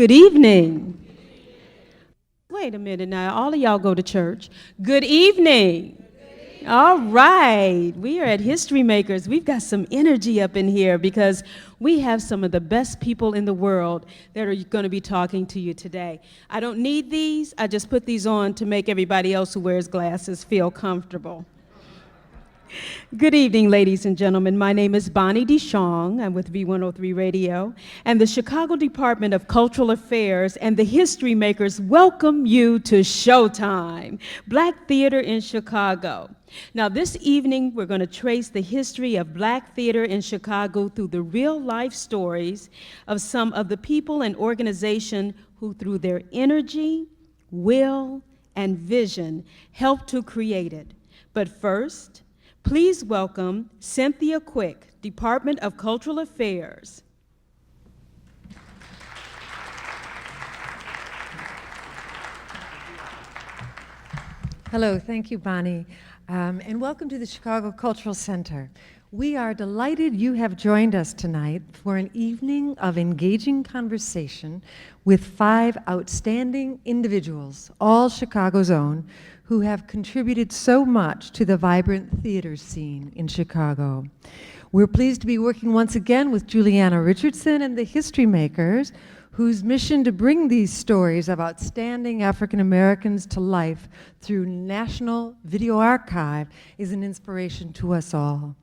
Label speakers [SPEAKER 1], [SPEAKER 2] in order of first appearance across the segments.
[SPEAKER 1] Good evening. Wait a minute now, all of y'all go to church. Good evening. All right, we are at History Makers. We've got some energy up in here because we have some of the best people in the world that are going to be talking to you today. I don't need these, I just put these on to make everybody else who wears glasses feel comfortable. Good evening, ladies and gentlemen. My name is Bonnie DeShong. I'm with V103 Radio, and the Chicago Department of Cultural Affairs and the History Makers welcome you to Showtime, Black Theater in Chicago. Now, this evening, we're going to trace the history of Black theater in Chicago through the real-life stories of some of the people and organizations who, through their energy, will, and vision, helped to create it. But first, please welcome Cynthia Quick, Department of Cultural Affairs.
[SPEAKER 2] Hello, thank you, Bonnie, and welcome to the Chicago Cultural Center. We are delighted you have joined us tonight for an evening of engaging conversation with 5 outstanding individuals, all Chicago's own, who have contributed so much to the vibrant theater scene in Chicago. We're pleased to be working once again with Juliana Richardson and the History Makers, whose mission to bring these stories of outstanding African Americans to life through National Video Archive is an inspiration to us all.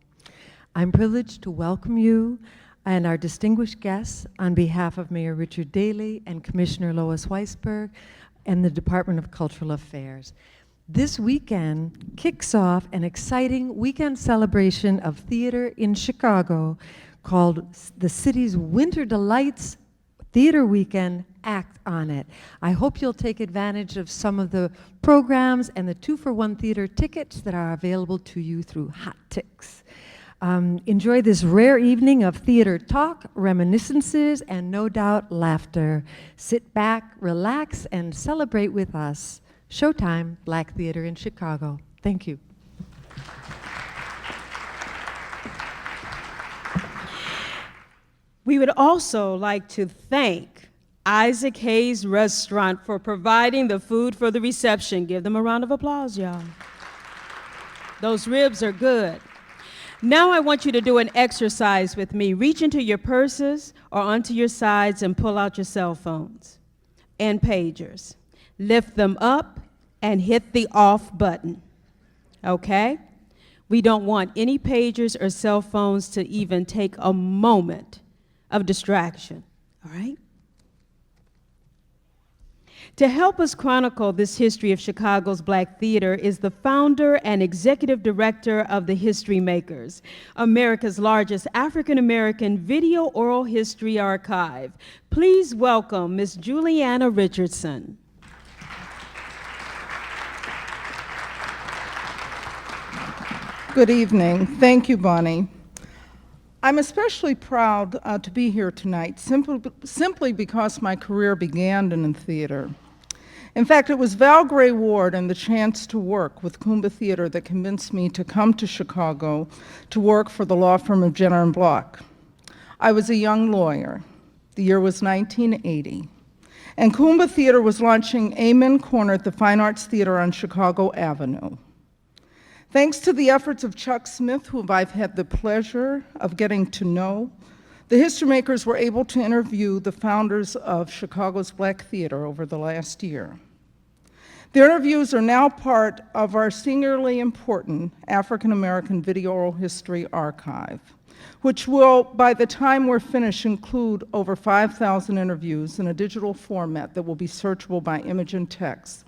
[SPEAKER 2] I'm privileged to welcome you and our distinguished guests on behalf of Mayor Richard Daley and Commissioner Lois Weisberg and the Department of Cultural Affairs. This weekend kicks off an exciting weekend celebration of theater in Chicago called the city's Winter Delights Theater Weekend. Act on it. I hope you'll take advantage of some of the programs and the 2-for-1 theater tickets that are available to you through Hot Tix. Enjoy this rare evening of theater talk, reminiscences, and no doubt laughter. Sit back, relax, and celebrate with us. Showtime, Black Theater in Chicago. Thank you.
[SPEAKER 1] We would also like to thank Isaac Hayes Restaurant for providing the food for the reception. Give them a round of applause, y'all. Those ribs are good. Now I want you to do an exercise with me. Reach into your purses or onto your sides and pull out your cell phones and pagers. Lift them up and hit the off button, okay? We don't want any pagers or cell phones to even take a moment of distraction, all right? To help us chronicle this history of Chicago's Black theater is the founder and executive director of the History Makers, America's largest African-American video oral history archive. Please welcome Ms. Julieanna Richardson.
[SPEAKER 3] Good evening. Thank you, Bonnie. I'm especially proud to be here tonight simply because my career began in theater. In fact, it was Val Gray Ward and the chance to work with Kuumba Theater that convinced me to come to Chicago to work for the law firm of Jenner & Block. I was a young lawyer. The year was 1980. And Kuumba Theater was launching Amen Corner at the Fine Arts Theater on Chicago Avenue. Thanks to the efforts of Chuck Smith, whom I've had the pleasure of getting to know, the History Makers were able to interview the founders of Chicago's Black Theater over the last year. The interviews are now part of our singularly important African American video oral history archive, which will, by the time we're finished, include over 5,000 interviews in a digital format that will be searchable by image and text.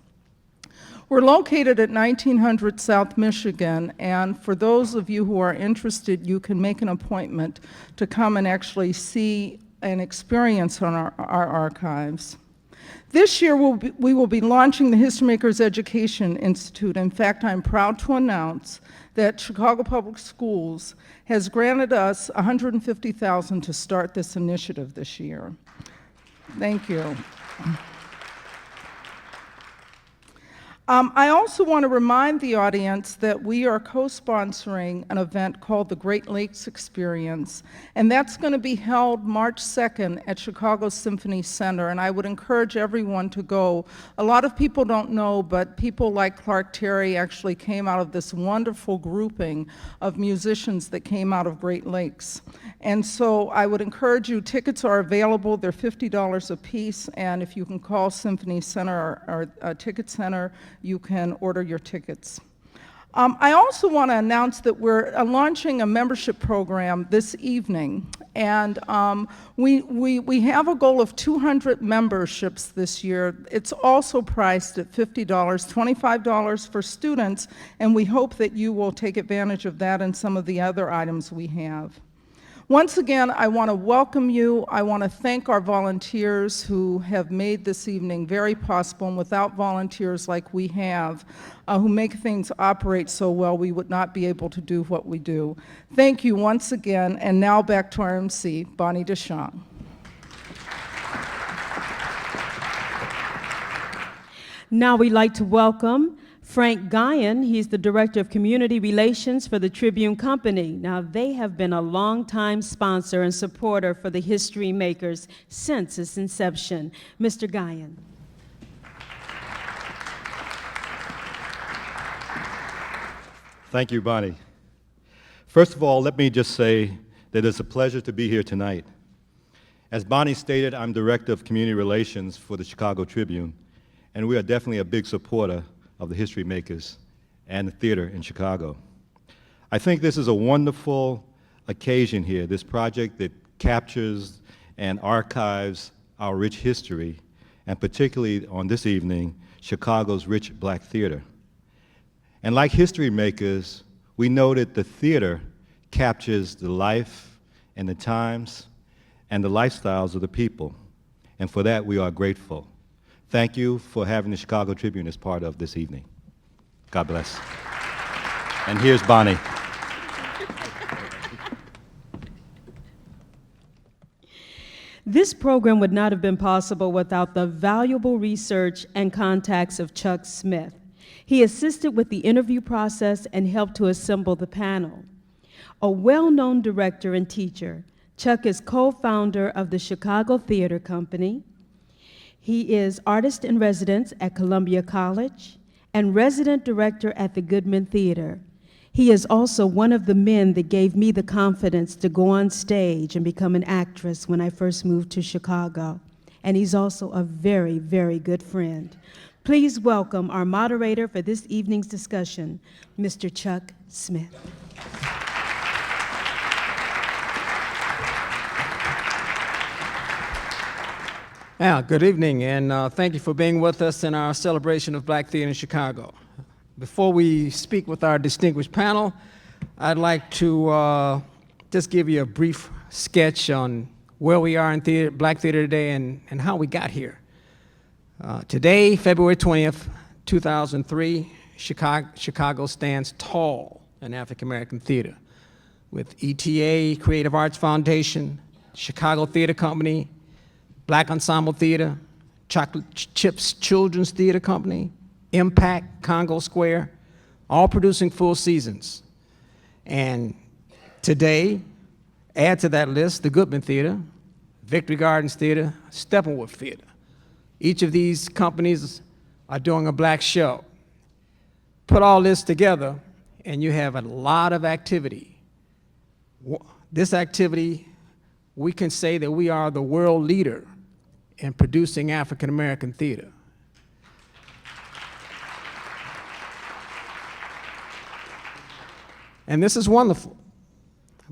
[SPEAKER 3] We're located at 1900 South Michigan, and for those of you who are interested, you can make an appointment to come and actually see and experience on our archives. This year, we will be launching the HistoryMakers Education Institute. In fact, I'm proud to announce that Chicago Public Schools has granted us $150,000 to start this initiative this year. Thank you. I also want to remind the audience that we are co-sponsoring an event called the Great Lakes Experience, and that's going to be held March 2nd at Chicago Symphony Center, and I would encourage everyone to go. A lot of people don't know, but people like Clark Terry actually came out of this wonderful grouping of musicians that came out of Great Lakes. And so I would encourage you, tickets are available, they're $50 a piece, and if you can call Symphony Center or Ticket Center, you can order your tickets. I also want to announce that we're launching a membership program this evening, and we have a goal of 200 memberships this year. It's also priced at $50, $25 for students, and we hope that you will take advantage of that and some of the other items we have. Once again, I want to welcome you. I want to thank our volunteers who have made this evening very possible, and without volunteers like we have, who make things operate so well, we would not be able to do what we do. Thank you once again, and now back to our MC, Bonnie DeShong.
[SPEAKER 1] Now we'd like to welcome Frank Guyan. He's the Director of Community Relations for the Tribune Company. Now, they have been a longtime sponsor and supporter for the History Makers since its inception. Mr. Guyan.
[SPEAKER 4] Thank you, Bonnie. First of all, let me just say that it's a pleasure to be here tonight. As Bonnie stated, I'm Director of Community Relations for the Chicago Tribune, and we are definitely a big supporter of the History Makers and the theater in Chicago. I think this is a wonderful occasion here, this project that captures and archives our rich history, and particularly on this evening, Chicago's rich Black theater. And like History Makers, we know that the theater captures the life and the times and the lifestyles of the people, and for that we are grateful. Thank you for having the Chicago Tribune as part of this evening. God bless. And here's Bonnie.
[SPEAKER 1] This program would not have been possible without the valuable research and contacts of Chuck Smith. He assisted with the interview process and helped to assemble the panel. A well-known director and teacher, Chuck is co-founder of the Chicago Theater Company. He is artist in residence at Columbia College and resident director at the Goodman Theater. He is also one of the men that gave me the confidence to go on stage and become an actress when I first moved to Chicago. And he's also a very, very good friend. Please welcome our moderator for this evening's discussion, Mr. Chuck Smith.
[SPEAKER 5] Yeah, good evening, and thank you for being with us in our celebration of Black theater in Chicago. Before we speak with our distinguished panel, I'd like to just give you a brief sketch on where we are in theater, Black theater today and how we got here. Today, February 20th, 2003, Chicago stands tall in African American theater with ETA, Creative Arts Foundation, Chicago Theater Company, Black Ensemble Theatre, Chocolate Chips Children's Theater Company, Impact, Congo Square, all producing full seasons. And today, add to that list the Goodman Theater, Victory Gardens Theater, Steppenwolf Theater. Each of these companies are doing a Black show. Put all this together, and you have a lot of activity. This activity, we can say that we are the world leader in producing African American theater. And this is wonderful,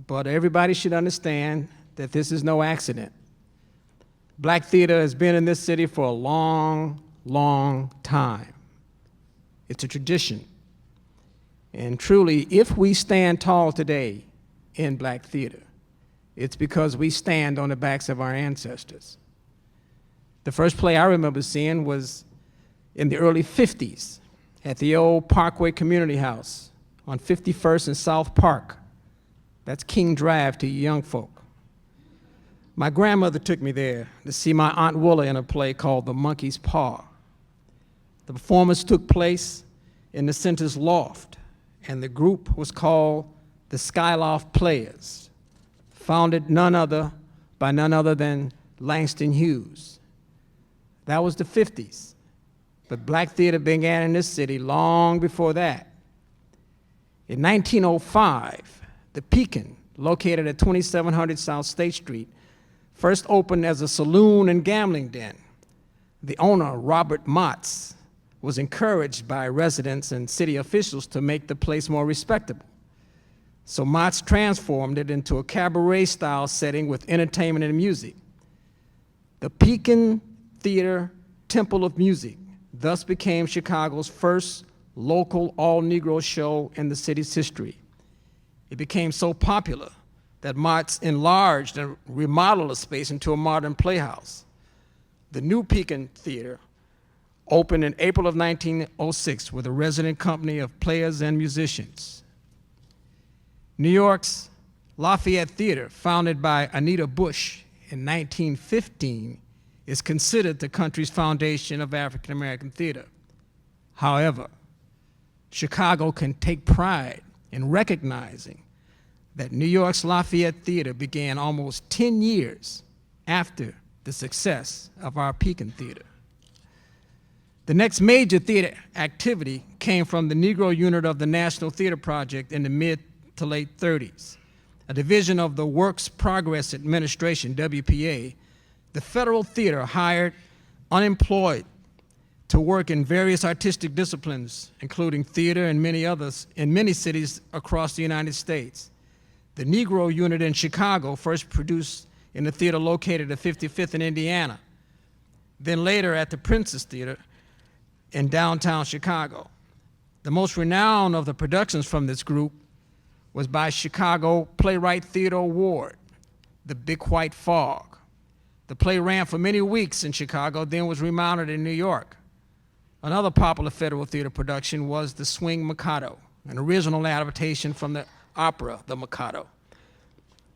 [SPEAKER 5] but everybody should understand that this is no accident. Black theater has been in this city for a long, long time. It's a tradition. And truly, if we stand tall today in Black theater, it's because we stand on the backs of our ancestors. The first play I remember seeing was in the early 50s at the old Parkway Community House on 51st and South Park. That's King Drive to you young folk. My grandmother took me there to see my Aunt Willa in a play called The Monkey's Paw. The performance took place in the center's loft, and the group was called the Skyloft Players, founded by none other than Langston Hughes. That was the 50s, but Black theater began in this city long before that. In 1905, the Pekin, located at 2700 South State Street, first opened as a saloon and gambling den. The owner, Robert Motts, was encouraged by residents and city officials to make the place more respectable. So Motts transformed it into a cabaret-style setting with entertainment and music. The Pekin Theater Temple of Music thus became Chicago's first local all-Negro show in the city's history. It became so popular that Motts enlarged and remodeled the space into a modern playhouse. The new Pekin Theater opened in April of 1906 with a resident company of players and musicians. New York's Lafayette Theater, founded by Anita Bush in 1915, is considered the country's foundation of African American theater. However, Chicago can take pride in recognizing that New York's Lafayette Theater began almost 10 years after the success of our Pekin Theater. The next major theater activity came from the Negro Unit of the National Theater Project in the mid to late 30s. A division of the Works Progress Administration, WPA, the federal theater hired unemployed to work in various artistic disciplines, including theater and many others, in many cities across the United States. The Negro Unit in Chicago first produced in the theater located at 55th in Indiana, then later at the Princess Theater in downtown Chicago. The most renowned of the productions from this group was by Chicago playwright Theodore Ward, The Big White Fog. The play ran for many weeks in Chicago, then was remounted in New York. Another popular federal theater production was The Swing Mikado, an original adaptation from the opera, The Mikado.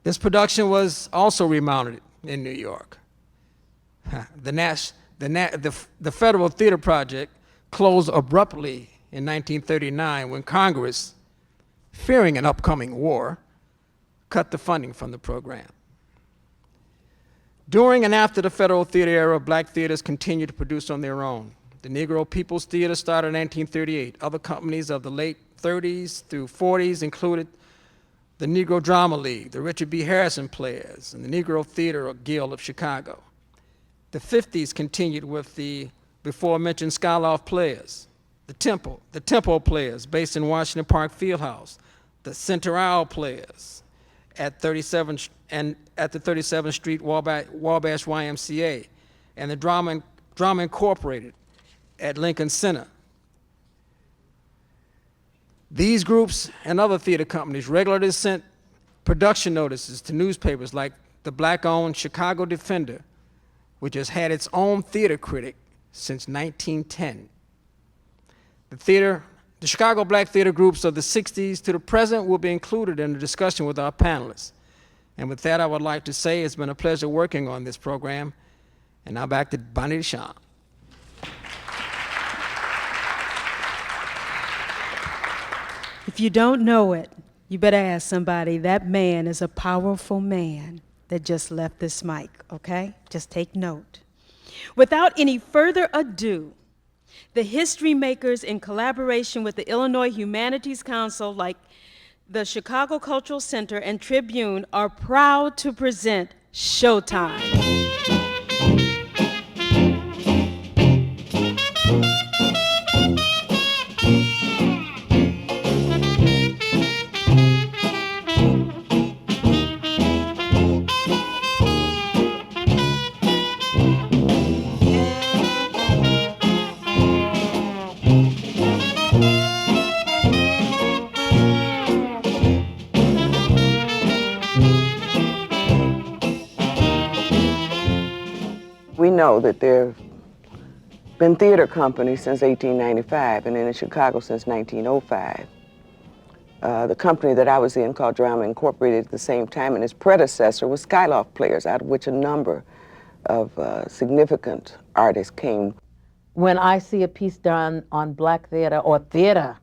[SPEAKER 5] This production was also remounted in New York. The Federal Theater Project closed abruptly in 1939 when Congress, fearing an upcoming war, cut the funding from the program. During and after the Federal Theater era, Black theaters continued to produce on their own. The Negro People's Theater started in 1938. Other companies of the late 30s through 40s included the Negro Drama League, the Richard B. Harrison Players, and the Negro Theater Guild of Chicago. The 50s continued with the before-mentioned Skyloft Players, the Tempo Players, based in Washington Park Fieldhouse, the Center Aisle Players at 37th and at the 37th Street Wabash YMCA, and the Drama Incorporated at Lincoln Center. These groups and other theater companies regularly sent production notices to newspapers like the Black-owned Chicago Defender, which has had its own theater critic since 1910. The Chicago Black theater groups of the 60s to the present will be included in the discussion with our panelists. And with that, I would like to say it's been a pleasure working on this program. And now back to Bonnie DeShong.
[SPEAKER 1] If you don't know it, you better ask somebody. That man is a powerful man that just left this mic, okay? Just take note. Without any further ado, the HistoryMakers, in collaboration with the Illinois Humanities Council, like the Chicago Cultural Center and Tribune, are proud to present Showtime.
[SPEAKER 6] We know that there have been theater companies since 1895 and in Chicago since 1905. The company that I was in, called Drama Incorporated, at the same time, and its predecessor was Skyloft Players, out of which a number of significant artists came.
[SPEAKER 7] when I see a piece done on Black theater or theater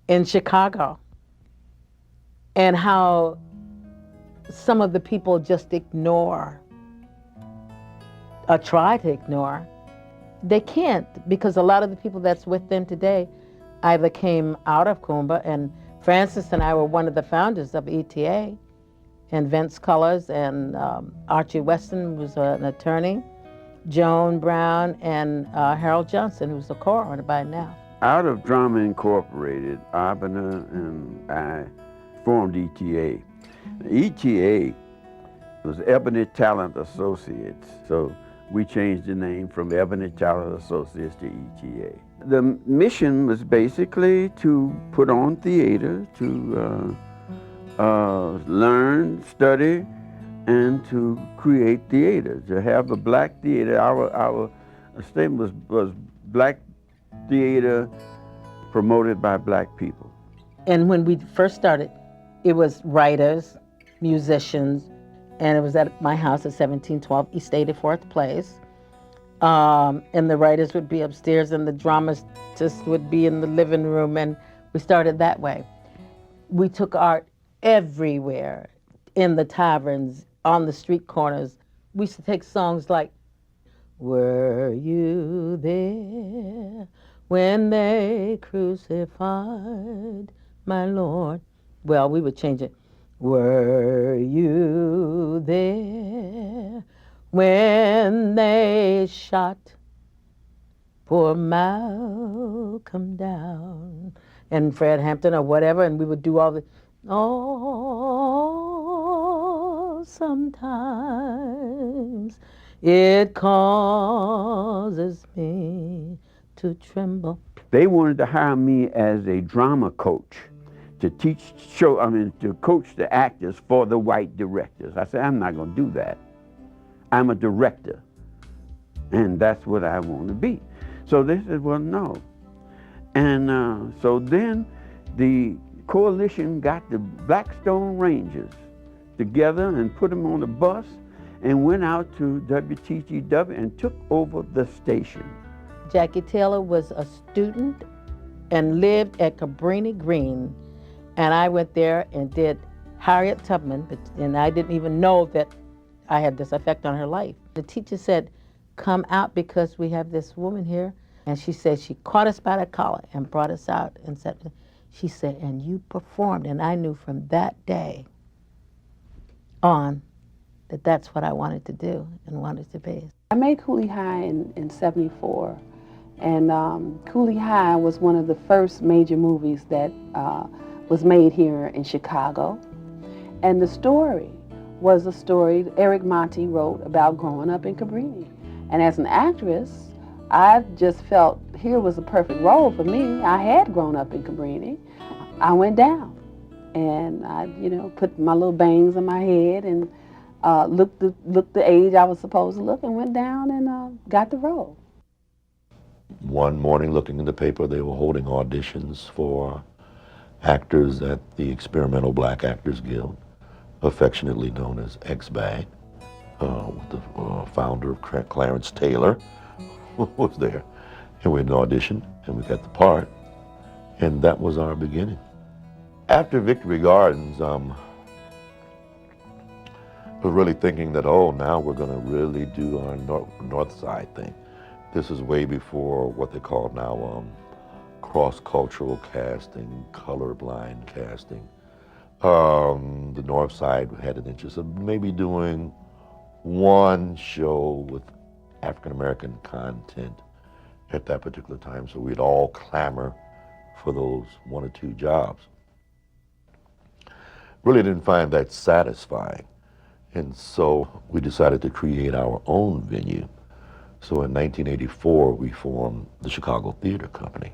[SPEAKER 7] in Chicago, and how some of the people just ignore or try to ignore. They can't, because a lot of the people that's with them today either came out of Kuumba, and Francis and I were one of the founders of ETA, and Vince Cullors and Archie Weston was an attorney, Joan Brown, and Harold Johnson, who's the coroner by now.
[SPEAKER 8] Out of Drama Incorporated, Abner and I formed ETA. ETA was Ebony Talent Associates, so we changed the name from Ebony Talent Associates to ETA. The mission was basically to put on theater, to learn, study, and to create theater, to have a Black theater. Our statement was Black theater promoted by Black people.
[SPEAKER 7] And when we first started, it was writers, musicians, and it was at my house at 1712 East 84th Place. And the writers would be upstairs and the dramatists would be in the living room, and we started that way. We took art everywhere, in the taverns, on the street corners. We used to take songs like, "Were you there when they crucified my Lord?" Well, we would change it. "Were you there when they shot poor Malcolm down?" And Fred Hampton or whatever, and we would do all the, "Oh, sometimes it causes me to tremble."
[SPEAKER 8] They wanted to hire me as a drama coach to to coach the actors for the white directors. I said, I'm not going to do that. I'm a director, and that's what I want to be. So they said, well, no. And so then the coalition got the Blackstone Rangers together and put them on a bus and went out to WTGW and took over the station.
[SPEAKER 7] Jackie Taylor was a student and lived at Cabrini Green, and I went there and did Harriet Tubman, and I didn't even know that I had this effect on her life. The teacher said, "Come out because we have this woman here," and she said she caught us by the collar and brought us out and said, she said, "And you performed," and I knew from that day on that that's what I wanted to do and wanted to be.
[SPEAKER 9] I made Cooley High in 74, and Cooley High was one of the first major movies that was made here in Chicago. And the story was a story Eric Monti wrote about growing up in Cabrini. And as an actress, I just felt here was a perfect role for me. I had grown up in Cabrini. I went down and I, put my little bangs on my head and looked the age I was supposed to look, and went down and got the role.
[SPEAKER 10] One morning, looking in the paper, they were holding auditions for actors at the Experimental Black Actors Guild, affectionately known as X-Bag, with the founder of Clarence Taylor was there. And we had an audition, and we got the part, and that was our beginning. After Victory Gardens, I was really thinking that, oh, now we're going to really do our north side thing. This is way before what they call now cross-cultural casting, colorblind casting. The north side had an interest of maybe doing one show with African-American content at that particular time, so we'd all clamor for those one or two jobs. Really didn't find that satisfying, and so we decided to create our own venue. So in 1984, we formed the Chicago Theater Company.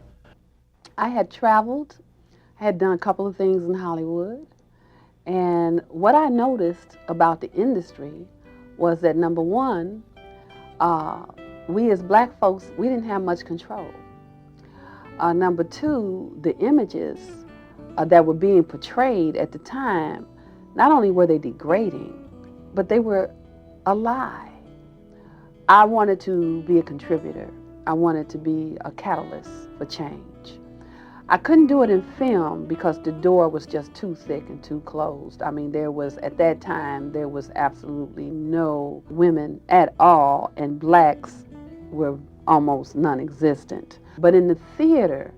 [SPEAKER 9] I had traveled, I had done a couple of things in Hollywood, and what I noticed about the industry was that, number one, we as black folks, we didn't have much control. Number two, the images that were being portrayed at the time, not only were they degrading, but they were a lie. I wanted to be a contributor, I wanted to be a catalyst for change. I couldn't do it in film because the door was just too thick and too closed. I mean, at that time, there was absolutely no women at all, and blacks were almost non-existent. But in the theater,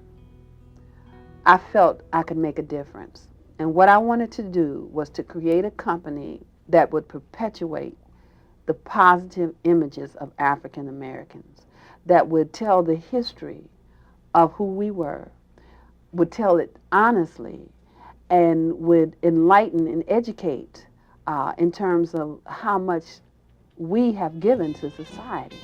[SPEAKER 9] I felt I could make a difference. And what I wanted to do was to create a company that would perpetuate the positive images of African Americans, that would tell the history of who we were, would tell it honestly, and would enlighten and educate in terms of how much we have given to society.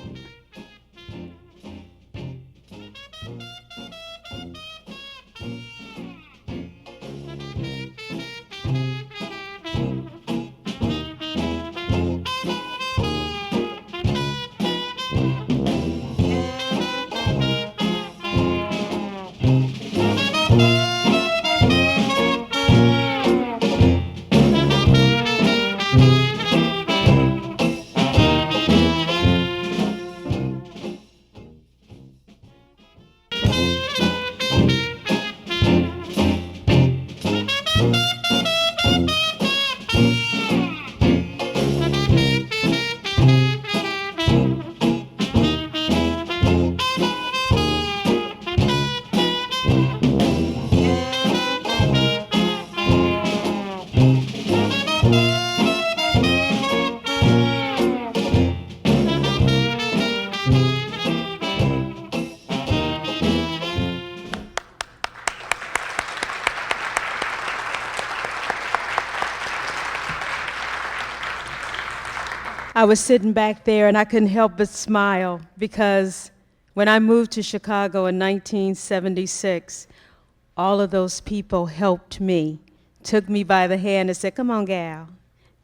[SPEAKER 1] I was sitting back there and I couldn't help but smile because when I moved to Chicago in 1976, all of those people helped me, took me by the hand and said, "Come on, gal,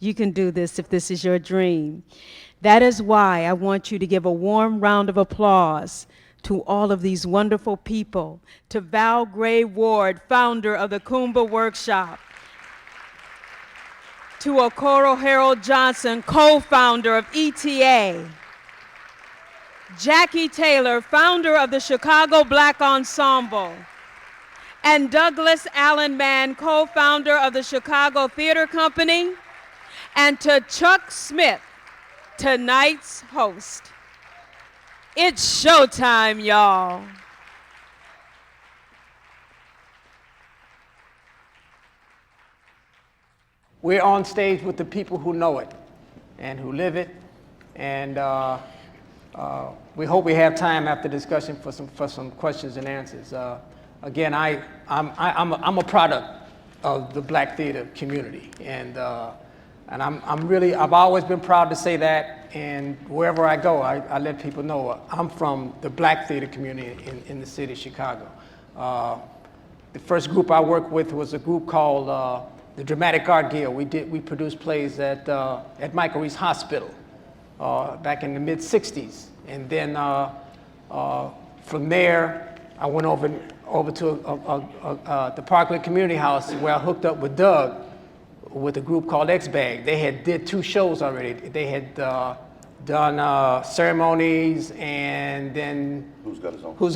[SPEAKER 1] you can do this if this is your dream." That is why I want you to give a warm round of applause to all of these wonderful people, to Val Gray Ward, founder of the Kuumba Workshop, to Okoro Harold Johnson, co-founder of ETA, Jackie Taylor, founder of the Chicago Black Ensemble, and Douglas Allen Mann, co-founder of the Chicago Theater Company, and to Chuck Smith, tonight's host. It's showtime, y'all.
[SPEAKER 5] We're on stage with the people who know it and who live it, and we hope we have time after discussion for some questions and answers. Again, I'm a product of the Black theater community, and I've always been proud to say that. And wherever I go, I let people know I'm from the Black theater community in the city of Chicago. The first group I worked with was a group called the Dramatic Art Guild. We produced plays at Michael Reese Hospital back in the mid-'60s, and then from there I went over to the Parkland Community House, where I hooked up with Doug with a group called X-Bag. They did 2 shows already. They had done Ceremonies and then Who's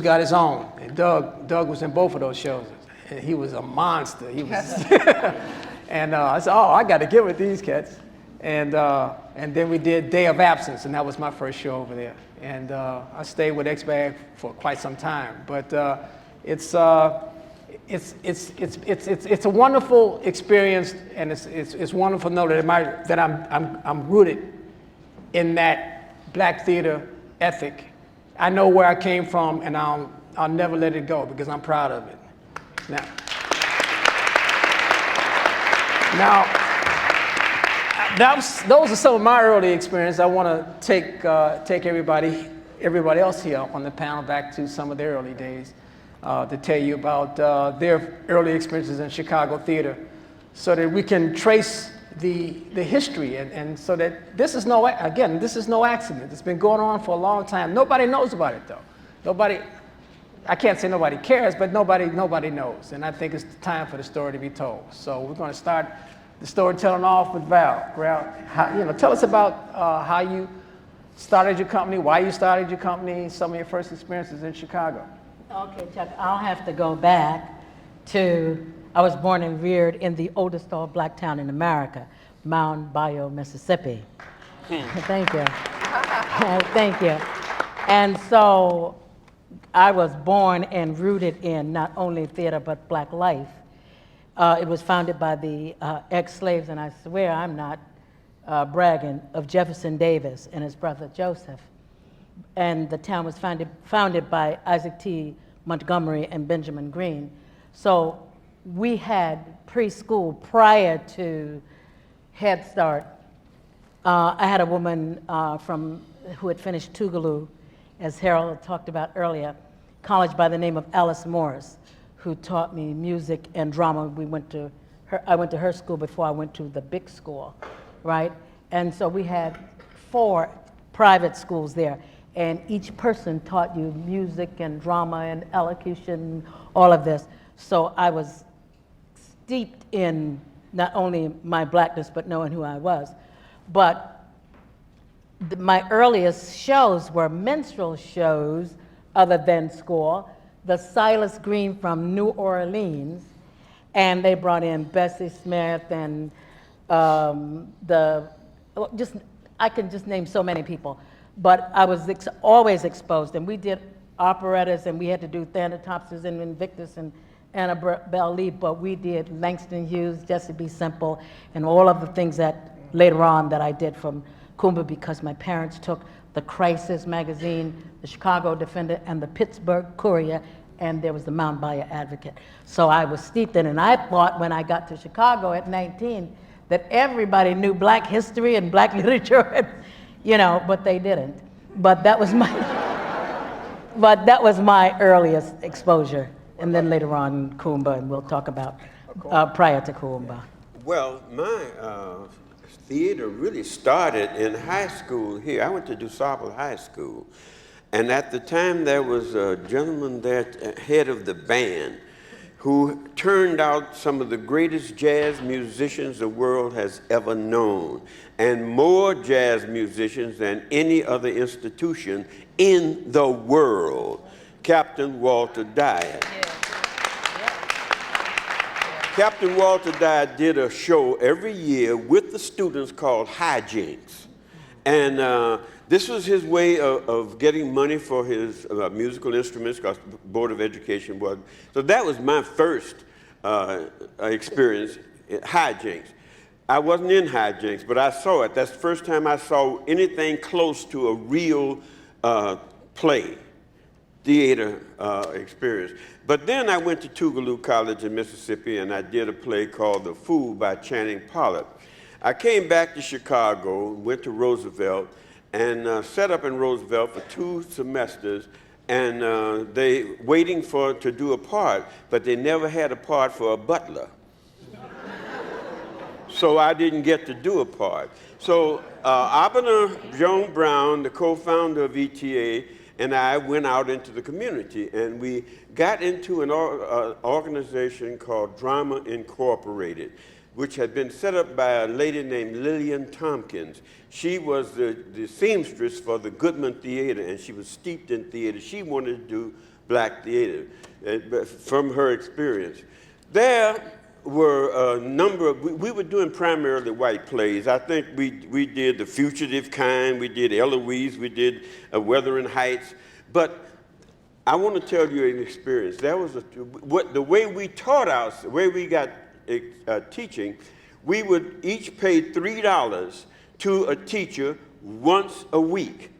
[SPEAKER 5] Got His Own. And Doug was in both of those shows. And he was a monster. He was. And I said, "Oh, I got to get with these cats." And then we did Day of Absence, and that was my first show over there. And I stayed with X-Bag for quite some time. But it's a wonderful experience, and it's wonderful to know that I'm rooted in that Black theater ethic. I know where I came from, and I'll never let it go because I'm proud of it. Now, those are some of my early experiences. I want to take everybody else here on the panel back to some of their early days to tell you about their early experiences in Chicago theater, so that we can trace the history, and so that this is no accident. It's been going on for a long time. Nobody knows about it though. I can't say nobody cares, but nobody knows. And I think it's time for the story to be told. So we're going to start the storytelling off with Val. Tell us about how you started your company, why you started your company, some of your first experiences in Chicago.
[SPEAKER 7] Okay, Chuck, I'll have to go back to, I was born and reared in the oldest all black town in America, Mound Bayou, Mississippi. Thank you. Thank you. And so I was born and rooted in not only theater, but black life. It was founded by the ex-slaves, and I swear I'm not bragging, of Jefferson Davis and his brother Joseph. And the town was founded by Isaac T. Montgomery and Benjamin Green. So we had preschool prior to Head Start. I had a woman who had finished Tougaloo, as Harold talked about earlier, college by the name of Alice Morris, who taught me music and drama. I went to her school before I went to the big school, right? And so we had 4 private schools there, and each person taught you music and drama and elocution, all of this. So I was steeped in not only my blackness, but knowing who I was. But my earliest shows were minstrel shows other than school. The Silas Green from New Orleans, and they brought in Bessie Smith and I can just name so many people. But I was always exposed, and we did operettas, and we had to do Thanatopsis and Invictus and Annabelle Lee, but we did Langston Hughes, Jesse B. Simple, and all of the things that later on that I did from Kuumba, because my parents took the Crisis magazine, the Chicago Defender, and the Pittsburgh Courier, and there was the Mount Bayou Advocate. So I was steeped in it, and I thought when I got to Chicago at 19 that everybody knew black history and black literature, but they didn't. But that was my earliest exposure, and then later on Kuumba, and we'll talk about prior to Kuumba.
[SPEAKER 11] Well, my theater really started in high school here. I went to DuSable High School, and at the time there was a gentleman there, head of the band, who turned out some of the greatest jazz musicians the world has ever known, and more jazz musicians than any other institution in the world, Captain Walter Dyer. Captain Walter Dyer did a show every year with the students called Hijinks. And this was his way of getting money for his musical instruments, because the Board of Education was. So that was my first experience, Hijinks. I wasn't in Hijinks, but I saw it. That's the first time I saw anything close to a real play, theater experience. But then I went to Tougaloo College in Mississippi, and I did a play called The Fool by Channing Pollitt. I came back to Chicago, went to Roosevelt, and set up in Roosevelt for 2 semesters, and they waiting to do a part, but they never had a part for a butler. So I didn't get to do a part. So Abner Joan Brown, the co-founder of ETA, and I went out into the community, and we got into an organization called Drama Incorporated, which had been set up by a lady named Lillian Tompkins. She was the seamstress for the Goodman Theater, and she was steeped in theater. She wanted to do black theater from her experience. There were a number of, we were doing primarily white plays. I think we did The Fugitive Kind, we did Eloise, we did Wuthering Heights, but I want to tell you an experience. That was the way we taught the way we got teaching, we would each pay $3 to a teacher once a week.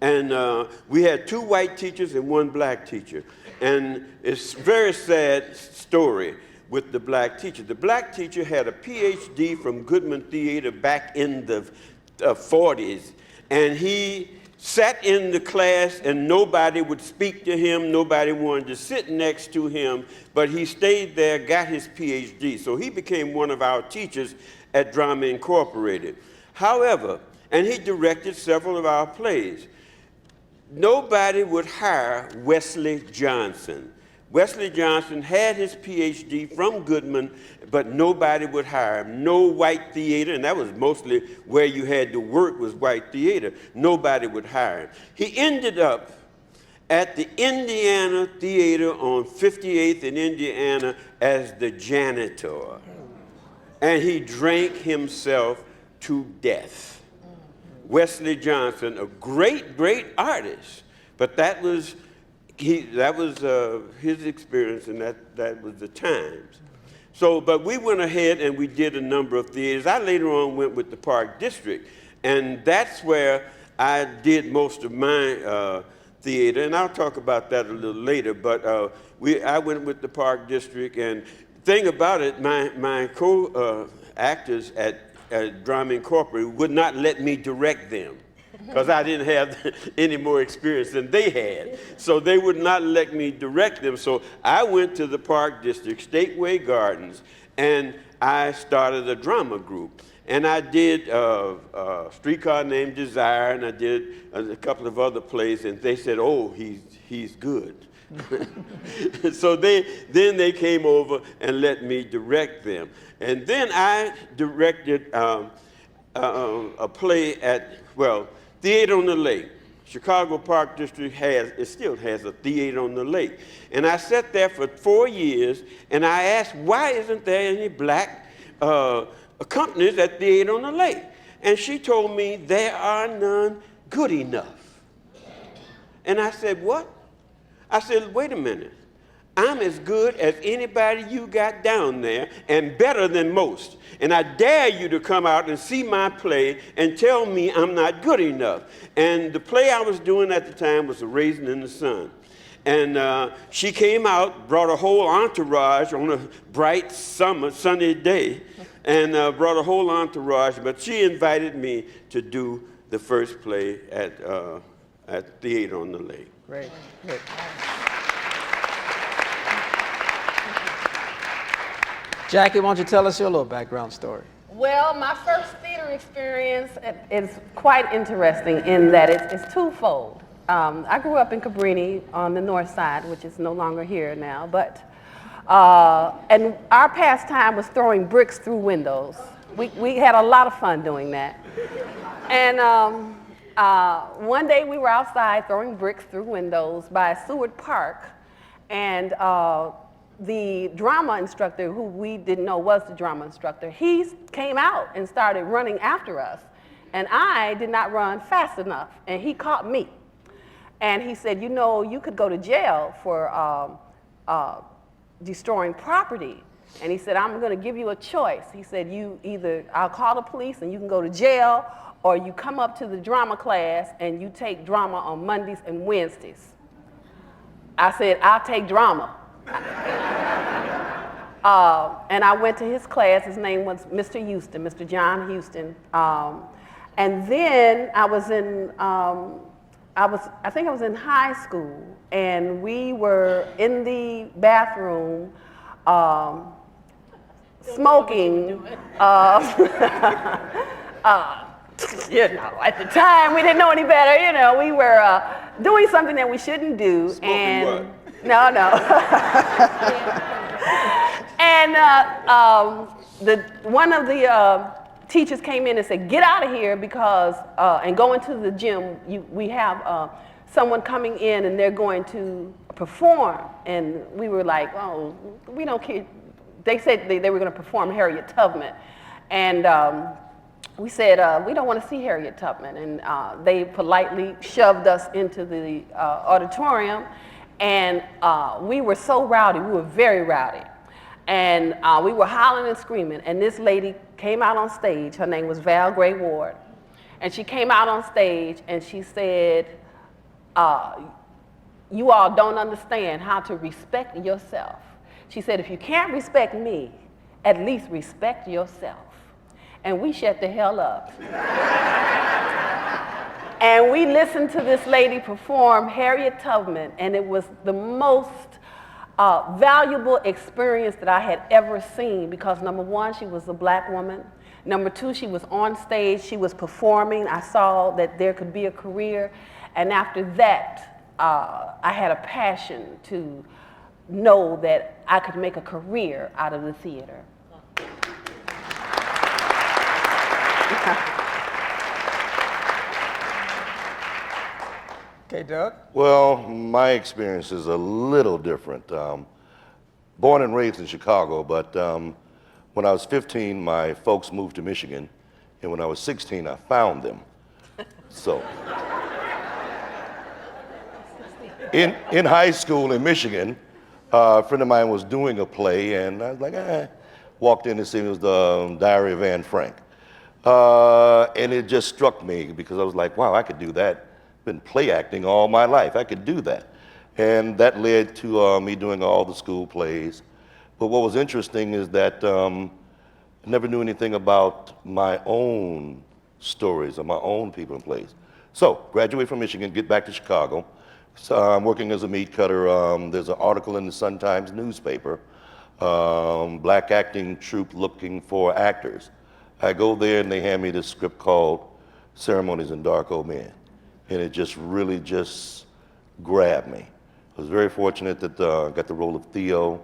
[SPEAKER 11] And we had 2 white teachers and 1 black teacher. And it's a very sad story with the black teacher. The black teacher had a PhD from Goodman Theater back in the 40s, and he sat in the class and nobody would speak to him, nobody wanted to sit next to him, but he stayed there, got his PhD. So he became one of our teachers at Drama Incorporated. However, and he directed several of our plays, nobody would hire Wesley Johnson. Wesley Johnson had his PhD from Goodman, but nobody would hire him. No white theater, and that was mostly where you had to work was white theater. Nobody would hire him. He ended up at the Indiana Theater on 58th in Indiana as the janitor. And he drank himself to death. Wesley Johnson, a great, great artist, but that was his experience, and that was the times. So, but we went ahead and we did a number of theaters. I later on went with the Park District, and that's where I did most of my theater, and I'll talk about that a little later, but I went with the Park District, and the thing about it, my co-actors at Drama Incorporated would not let me direct them, because I didn't have any more experience than they had. So they would not let me direct them. So I went to the Park District, Stateway Gardens, and I started a drama group. And I did Streetcar Named Desire, and I did a couple of other plays, and they said, oh, he's good. So then they came over and let me direct them. And then I directed a play at, Theater on the Lake. Chicago Park District still has a theater on the lake. And I sat there for 4 years, and I asked, why isn't there any black companies at Theater on the Lake? And she told me, there are none good enough. And I said, what? I said, wait a minute. I'm as good as anybody you got down there and better than most. And I dare you to come out and see my play and tell me I'm not good enough. And the play I was doing at the time was A Raisin in the Sun. And she came out, brought a whole entourage on a bright sunny day, and brought a whole entourage, but she invited me to do the first play at Theater on the Lake.
[SPEAKER 7] Great.
[SPEAKER 5] Jackie, why don't you tell us your little background story?
[SPEAKER 9] Well, my first theater experience is quite interesting in that it's twofold. I grew up in Cabrini on the north side, which is no longer here now, but and our pastime was throwing bricks through windows. We had a lot of fun doing that. And one day we were outside throwing bricks through windows by Seward Park, and the drama instructor, who we didn't know was the drama instructor, he came out and started running after us. And I did not run fast enough, and he caught me. And he said, you know, you could go to jail for destroying property. And he said, I'm gonna give you a choice. He said, I'll call the police and you can go to jail, or you come up to the drama class and you take drama on Mondays and Wednesdays. I said, I'll take drama. And I went to his class. His name was Mr. Houston, Mr. John Houston. And then I was in, I think I was in high school, and we were in the bathroom smoking. You know, at the time we didn't know any better. You know, we were doing something that we shouldn't do.
[SPEAKER 11] Smoking
[SPEAKER 9] and
[SPEAKER 11] what?
[SPEAKER 9] No. And one of the teachers came in and said, get out of here because, and go into the gym, we have someone coming in and they're going to perform. And we were like, oh, we don't care. They said they were going to perform Harriet Tubman. And we said, we don't want to see Harriet Tubman. And they politely shoved us into the auditorium. And we were so rowdy, we were very rowdy. And we were hollering and screaming. And this lady came out on stage. Her name was Val Gray Ward. And she came out on stage and she said, you all don't understand how to respect yourself. She said, if you can't respect me, at least respect yourself. And we shut the hell up. And we listened to this lady perform Harriet Tubman, and it was the most valuable experience that I had ever seen, because number one, she was a black woman. Number two, she was on stage, she was performing. I saw that there could be a career. And after that, I had a passion to know that I could make a career out of the theater.
[SPEAKER 5] Okay, Doug?
[SPEAKER 10] Well, my experience is a little different. Born and raised in Chicago, but when I was 15, my folks moved to Michigan, and when I was 16, I found them. So, in high school in Michigan, a friend of mine was doing a play, and I was like, walked in to see it was the Diary of Anne Frank. And it just struck me because I was like, wow, I could do that. Been play acting all my life. I could do that. And that led to me doing all the school plays. But what was interesting is that I never knew anything about my own stories or my own people and plays. So, graduate from Michigan, get back to Chicago. So I'm working as a meat cutter. There's an article in the Sun-Times newspaper, black acting troupe looking for actors. I go there and they hand me this script called Ceremonies and Dark Old Men. And it just really just grabbed me. I was very fortunate that I got the role of Theo,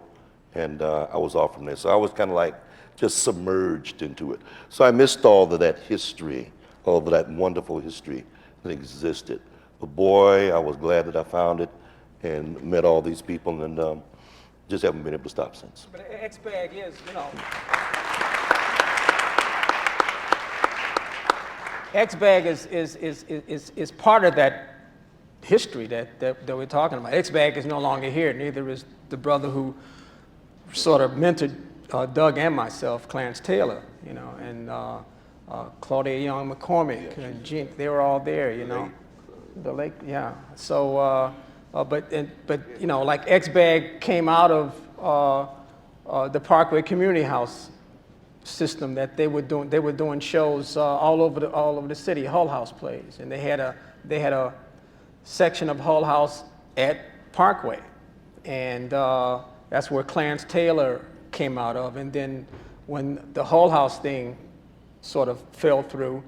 [SPEAKER 10] and I was off from there. So I was kind of like just submerged into it. So I missed all of that history, all of that wonderful history that existed. But boy, I was glad that I found it and met all these people, and just haven't been able to stop since.
[SPEAKER 5] But X-Bag is, you know, X-Bag is part of that history that we're talking about. X-Bag is no longer here. Neither is the brother who sort of mentored Doug and myself, Clarence Taylor, you know, and Claudia Young McCormick, and Gene, they were all there, you know. The lake, yeah. So, but you know, like X-Bag came out of the Parkway Community House system that they were doing shows all over the city, Hull House plays, and they had a section of Hull House at Parkway, and that's where Clarence Taylor came out of. And then when the Hull House thing sort of fell through,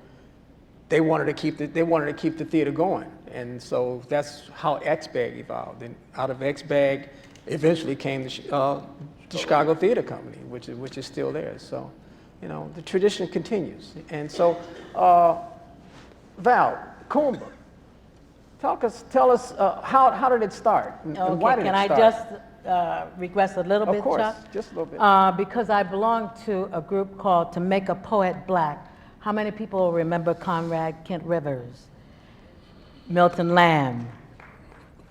[SPEAKER 5] they wanted to keep the theater going, and so that's how X-Bag evolved. And out of X-Bag, eventually came the Chicago Theater Company, which is still there. So, you know, the tradition continues. And so, Val, Kuumba, tell us how did it start? And why did it start?
[SPEAKER 7] Can I just regress a little bit,
[SPEAKER 5] Of course,
[SPEAKER 7] Chuck?
[SPEAKER 5] just a little bit.
[SPEAKER 7] Because I belong to a group called To Make a Poet Black. How many people remember Conrad Kent Rivers? Milton Lamb,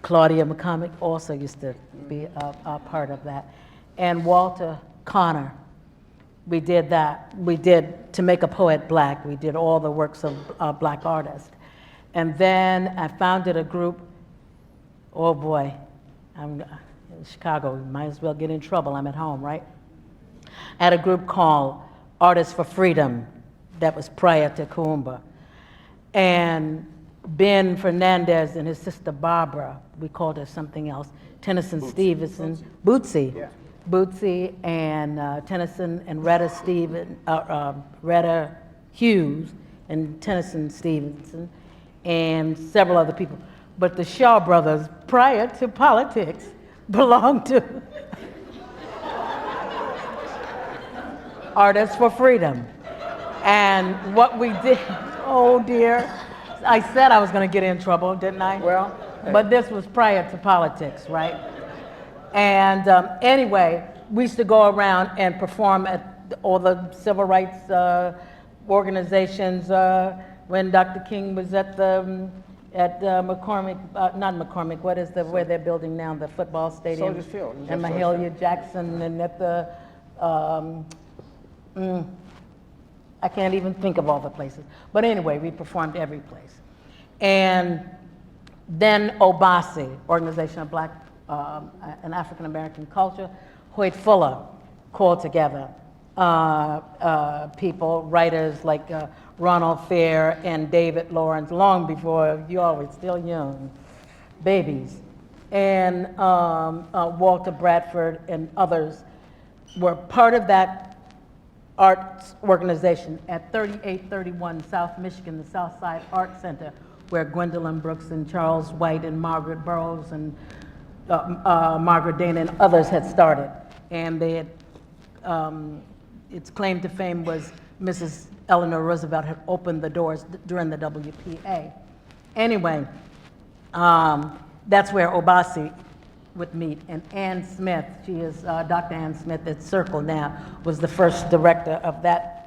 [SPEAKER 7] Claudia McCormick also used to be a part of that. And Walter Connor, we did that. We did To Make a Poet Black. We did all the works of black artists. And then I founded a group, oh boy, I'm in Chicago, might as well get in trouble, I'm at home, right? I had a group called Artists for Freedom that was prior to Kuumba. And Ben Fernandez and his sister Barbara, we called her something else, Tennyson Stevenson, Bootsy. Yeah. Bootsy and Tennyson and Retta Hughes and Tennyson Stevenson and several other people. But the Shaw brothers, prior to politics, belonged to Artists for Freedom. And what we did, oh dear, I said I was going to get in trouble, didn't I?
[SPEAKER 5] Well, hey.
[SPEAKER 7] But this was prior to politics, right? And anyway, we used to go around and perform at all the civil rights organizations. When Dr. King was at McCormick, not McCormick, what is where they're building now, the football stadium?
[SPEAKER 5] Soldiers Field.
[SPEAKER 7] And Mahalia Jackson, and at the, I can't even think of all the places. But anyway, we performed every place. And then OBASI, Organization of Black and African American Culture, Hoyt Fuller called together people, writers like Ronald Fair and David Lawrence, long before you all were still young, babies. And Walter Bradford and others were part of that arts organization at 3831 South Michigan, the South Side Art Center, where Gwendolyn Brooks and Charles White and Margaret Burroughs and Margaret Dana and others had started. And they had, its claim to fame was Mrs. Eleanor Roosevelt had opened the doors during the WPA. Anyway, that's where Obasi would meet. And Ann Smith, she is Dr. Ann Smith at Circle now, was the first director of that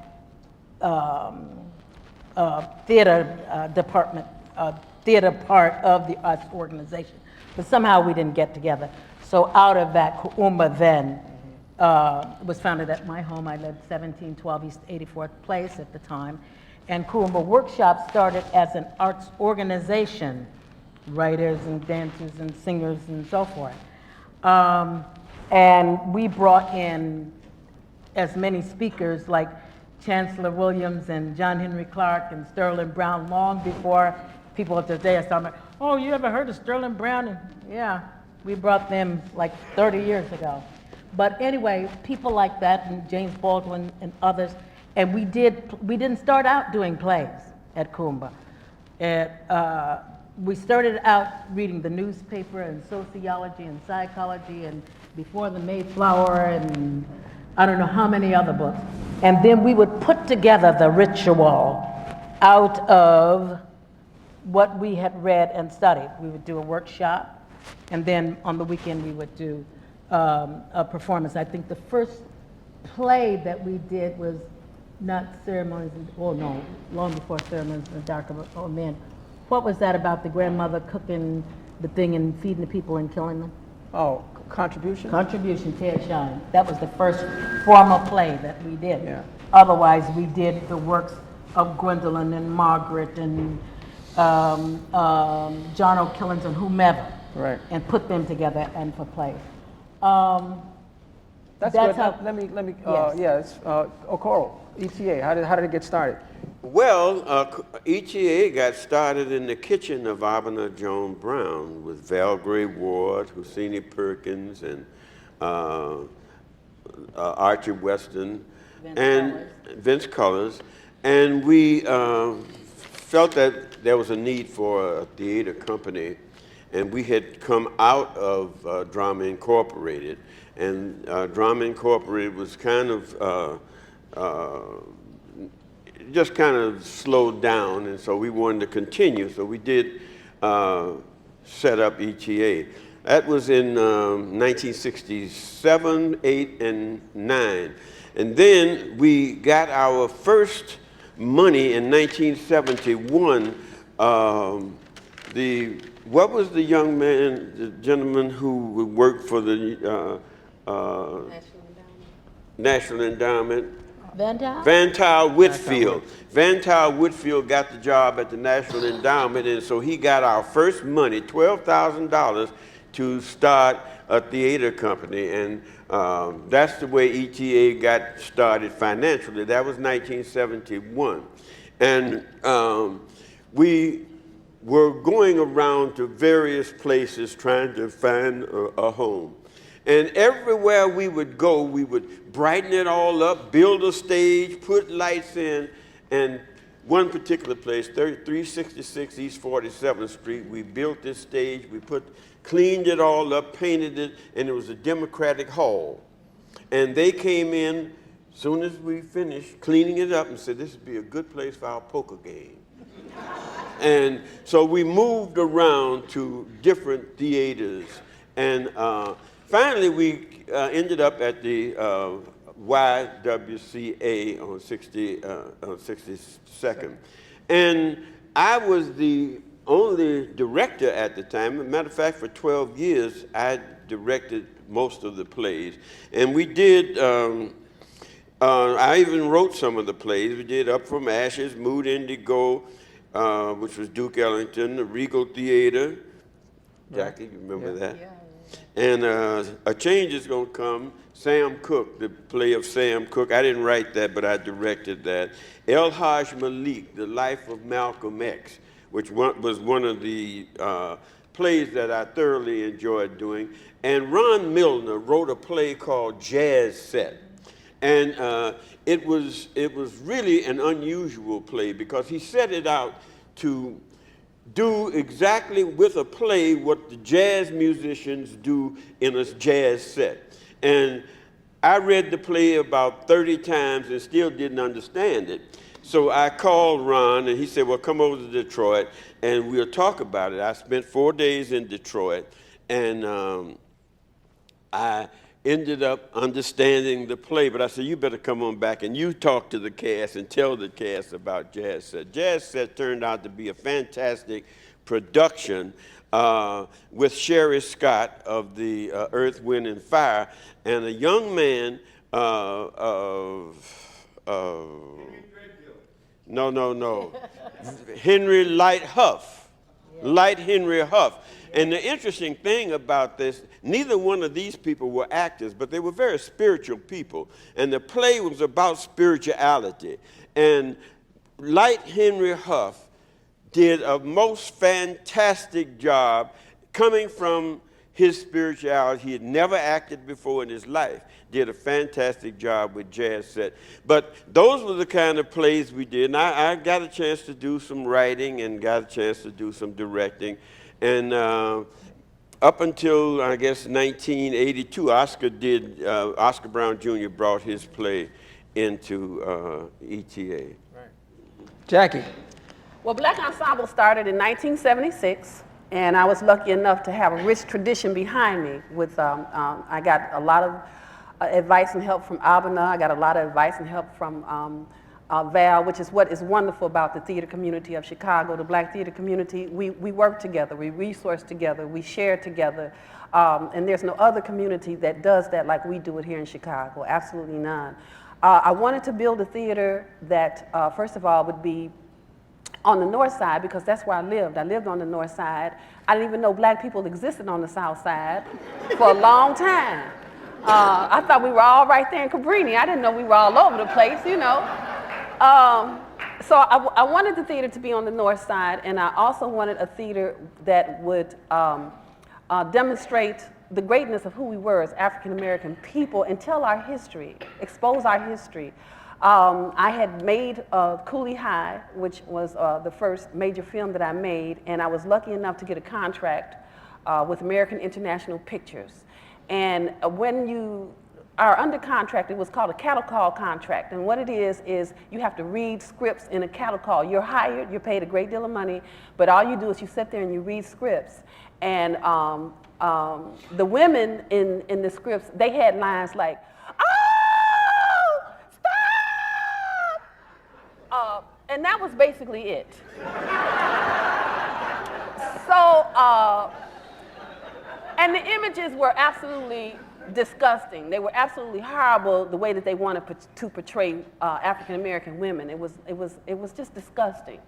[SPEAKER 7] theater department, theater part of the arts organization. But somehow we didn't get together. So out of that, Kuumba then was founded at my home. I lived 1712 East 84th Place at the time. And Kuumba Workshop started as an arts organization, writers and dancers and singers and so forth. And we brought in as many speakers like Chancellor Williams and John Henry Clark and Sterling Brown long before people today are talking about, oh, you ever heard of Sterling Brown? And yeah, we brought them like 30 years ago. But anyway, people like that and James Baldwin and others, and we didn't start out doing plays at Kuumba. We started out reading the newspaper and sociology and psychology and Before the Mayflower and I don't know how many other books. And then we would put together the ritual out of what we had read and studied. We would do a workshop, and then on the weekend we would do a performance. I think the first play that we did was not Ceremonies, no, long before Ceremonies in the Dark of Oh Man. What was that about the grandmother cooking the thing and feeding the people and killing them?
[SPEAKER 5] Oh, Contribution?
[SPEAKER 7] Contribution, Ted Shine. That was the first formal play that we did.
[SPEAKER 5] Yeah.
[SPEAKER 7] Otherwise, we did the works of Gwendolyn and Margaret and John O'Killens and whomever.
[SPEAKER 5] Right.
[SPEAKER 7] And put them together and for plays.
[SPEAKER 5] That's good. Let me.
[SPEAKER 7] Yes.
[SPEAKER 5] It's Okoro, ETA. How did it get started?
[SPEAKER 11] Well, ETA got started in the kitchen of Abner Joan Brown with Val Gray Ward, Husseini Perkins, and Archie Weston, Vince Cullors. And we felt that there was a need for a theater company, and we had come out of Drama Incorporated, and Drama Incorporated was kind of just kind of slowed down, and so we wanted to continue. So we did set up ETA. That was in 1967, 8, and 9. And then we got our first money in 1971. What was the young man, the gentleman who worked for the National Endowment?
[SPEAKER 7] Van
[SPEAKER 11] Tyre Whitfield. Van Tyre Whitfield got the job at the National Endowment, and so he got our first money, $12,000, to start a theater company. And that's the way ETA got started financially. That was 1971. And we were going around to various places trying to find a home. And everywhere we would go, we would brighten it all up, build a stage, put lights in. And one particular place, 366 East 47th Street, we built this stage, cleaned it all up, painted it, and it was a Democratic Hall. And they came in as soon as we finished cleaning it up and said, this would be a good place for our poker game. And so we moved around to different theaters. And finally, we ended up at the YWCA on 62nd. And I was the only director at the time. As a matter of fact, for 12 years, I directed most of the plays. And we did, I even wrote some of the plays. We did Up From Ashes, Mood Indigo, which was Duke Ellington, the Regal Theater. Jackie, you remember that? Yeah. And A Change Is Gonna Come, Sam Cooke, the play of Sam Cooke. I didn't write that, but I directed that. El Haj Malik, The Life of Malcolm X, which was one of the plays that I thoroughly enjoyed doing. And Ron Milner wrote a play called Jazz Set. And it was really an unusual play because he set it out to do exactly with a play what the jazz musicians do in a jazz set. And I read the play about 30 times and still didn't understand it. So I called Ron, and he said, well, come over to Detroit, and we'll talk about it. I spent 4 days in Detroit, and I ended up understanding the play, but I said, you better come on back and you talk to the cast and tell the cast about Jazz Set. Jazz Set turned out to be a fantastic production with Sherry Scott of the Earth, Wind, and Fire, and a young man Henry Light Huff. Light Henry Huff. And the interesting thing about this, neither one of these people were actors, but they were very spiritual people. And the play was about spirituality. And Light Henry Huff did a most fantastic job coming from his spirituality. He had never acted before in his life. Did a fantastic job with Jazz Set. But those were the kind of plays we did. And I got a chance to do some writing and got a chance to do some directing. And up until, I guess, 1982, Oscar Brown Jr. brought his play into ETA.
[SPEAKER 5] Right. Jackie.
[SPEAKER 9] Well, Black Ensemble started in 1976, and I was lucky enough to have a rich tradition behind me. With I got a lot of advice and help from Abena. I got a lot of advice and help from Val, which is what is wonderful about the theater community of Chicago, the Black theater community. We work together, we resource together, we share together, and there's no other community that does that like we do it here in Chicago, absolutely none. I wanted to build a theater that, first of all, would be on the north side, because that's where I lived. I lived on the north side. I didn't even know black people existed on the south side for a long time. I thought we were all right there in Cabrini. I didn't know we were all over the place, you know. So I wanted the theater to be on the north side, and I also wanted a theater that would demonstrate the greatness of who we were as African American people and tell our history, expose our history. I had made Cooley High, which was the first major film that I made, and I was lucky enough to get a contract with American International Pictures. And when you are under contract, it was called a cattle call contract. And what it is you have to read scripts in a cattle call. You're hired, you're paid a great deal of money, but all you do is you sit there and you read scripts. And the women in the scripts, they had lines like, "Oh, stop!" And that was basically it. So, and the images were absolutely disgusting. They were absolutely horrible, the way that they wanted to portray African American women. It was just disgusting.